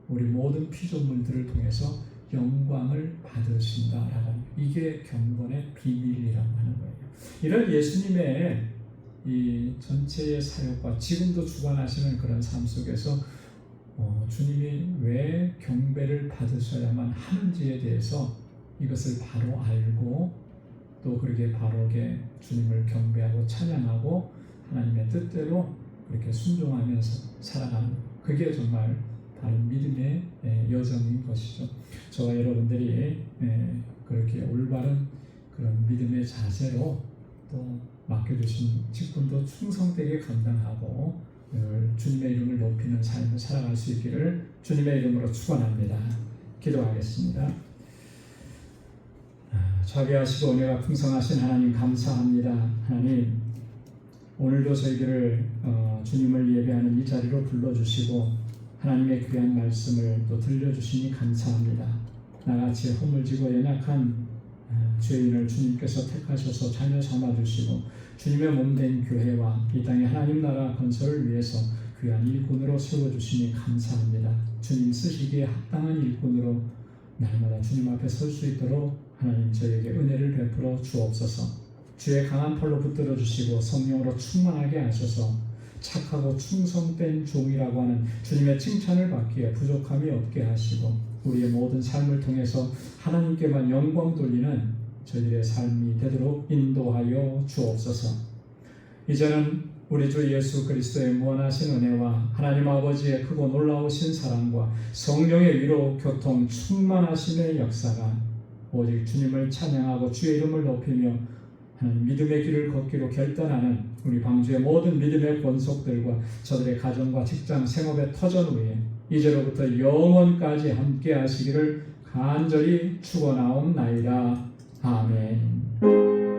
우리 모든 피조물들을 통해서 영광을 받으신다라고 하는, 이게 경건의 비밀이라고 하는 거예요. 이런 예수님의 이 전체의 사역과 지금도 주관하시는 그런 삶 속에서 주님이 왜 경배를 받으셔야만 하는지에 대해서 이것을 바로 알고 또 그렇게 바르게 주님을 경배하고 찬양하고 하나님의 뜻대로 그렇게 순종하면서 살아가는, 그게 정말 바른 믿음의 여정인 것이죠. 저와 여러분들이 그렇게 올바른 그런 믿음의 자세로 또 맡겨주신 직분도 충성되게 감당하고 주님의 이름을 높이는 삶을 살아갈 수 있기를 주님의 이름으로 축원합니다. 기도하겠습니다. 자비하시고 은혜가 풍성하신 하나님 감사합니다. 하나님, 오늘도 저희들을 주님을 예배하는 이 자리로 불러주시고 하나님의 귀한 말씀을 또 들려주시니 감사합니다. 나같이 허물지고 연약한 죄인을 주님께서 택하셔서 자녀 삼아주시고 주님의 몸된 교회와 이 땅의 하나님 나라 건설을 위해서 귀한 일꾼으로 세워주시니 감사합니다. 주님 쓰시기에 합당한 일꾼으로 날마다 주님 앞에 설 수 있도록 하나님 저에게 은혜를 베풀어 주옵소서. 주의 강한 팔로 붙들어 주시고 성령으로 충만하게 하셔서 착하고 충성된 종이라고 하는 주님의 칭찬을 받기에 부족함이 없게 하시고 우리의 모든 삶을 통해서 하나님께만 영광 돌리는 저희들의 삶이 되도록 인도하여 주옵소서. 이제는 우리 주 예수 그리스도의 무한하신 은혜와 하나님 아버지의 크고 놀라우신 사랑과 성령의 위로 교통 충만하심의 역사가 오직 주님을 찬양하고 주의 이름을 높이며 하나님 믿음의 길을 걷기로 결단하는 우리 방주의 모든 믿음의 권속들과 저들의 가정과 직장 생업의 터전 위에 이제로부터 영원까지 함께 하시기를 간절히 축원하옵나이다. 아멘.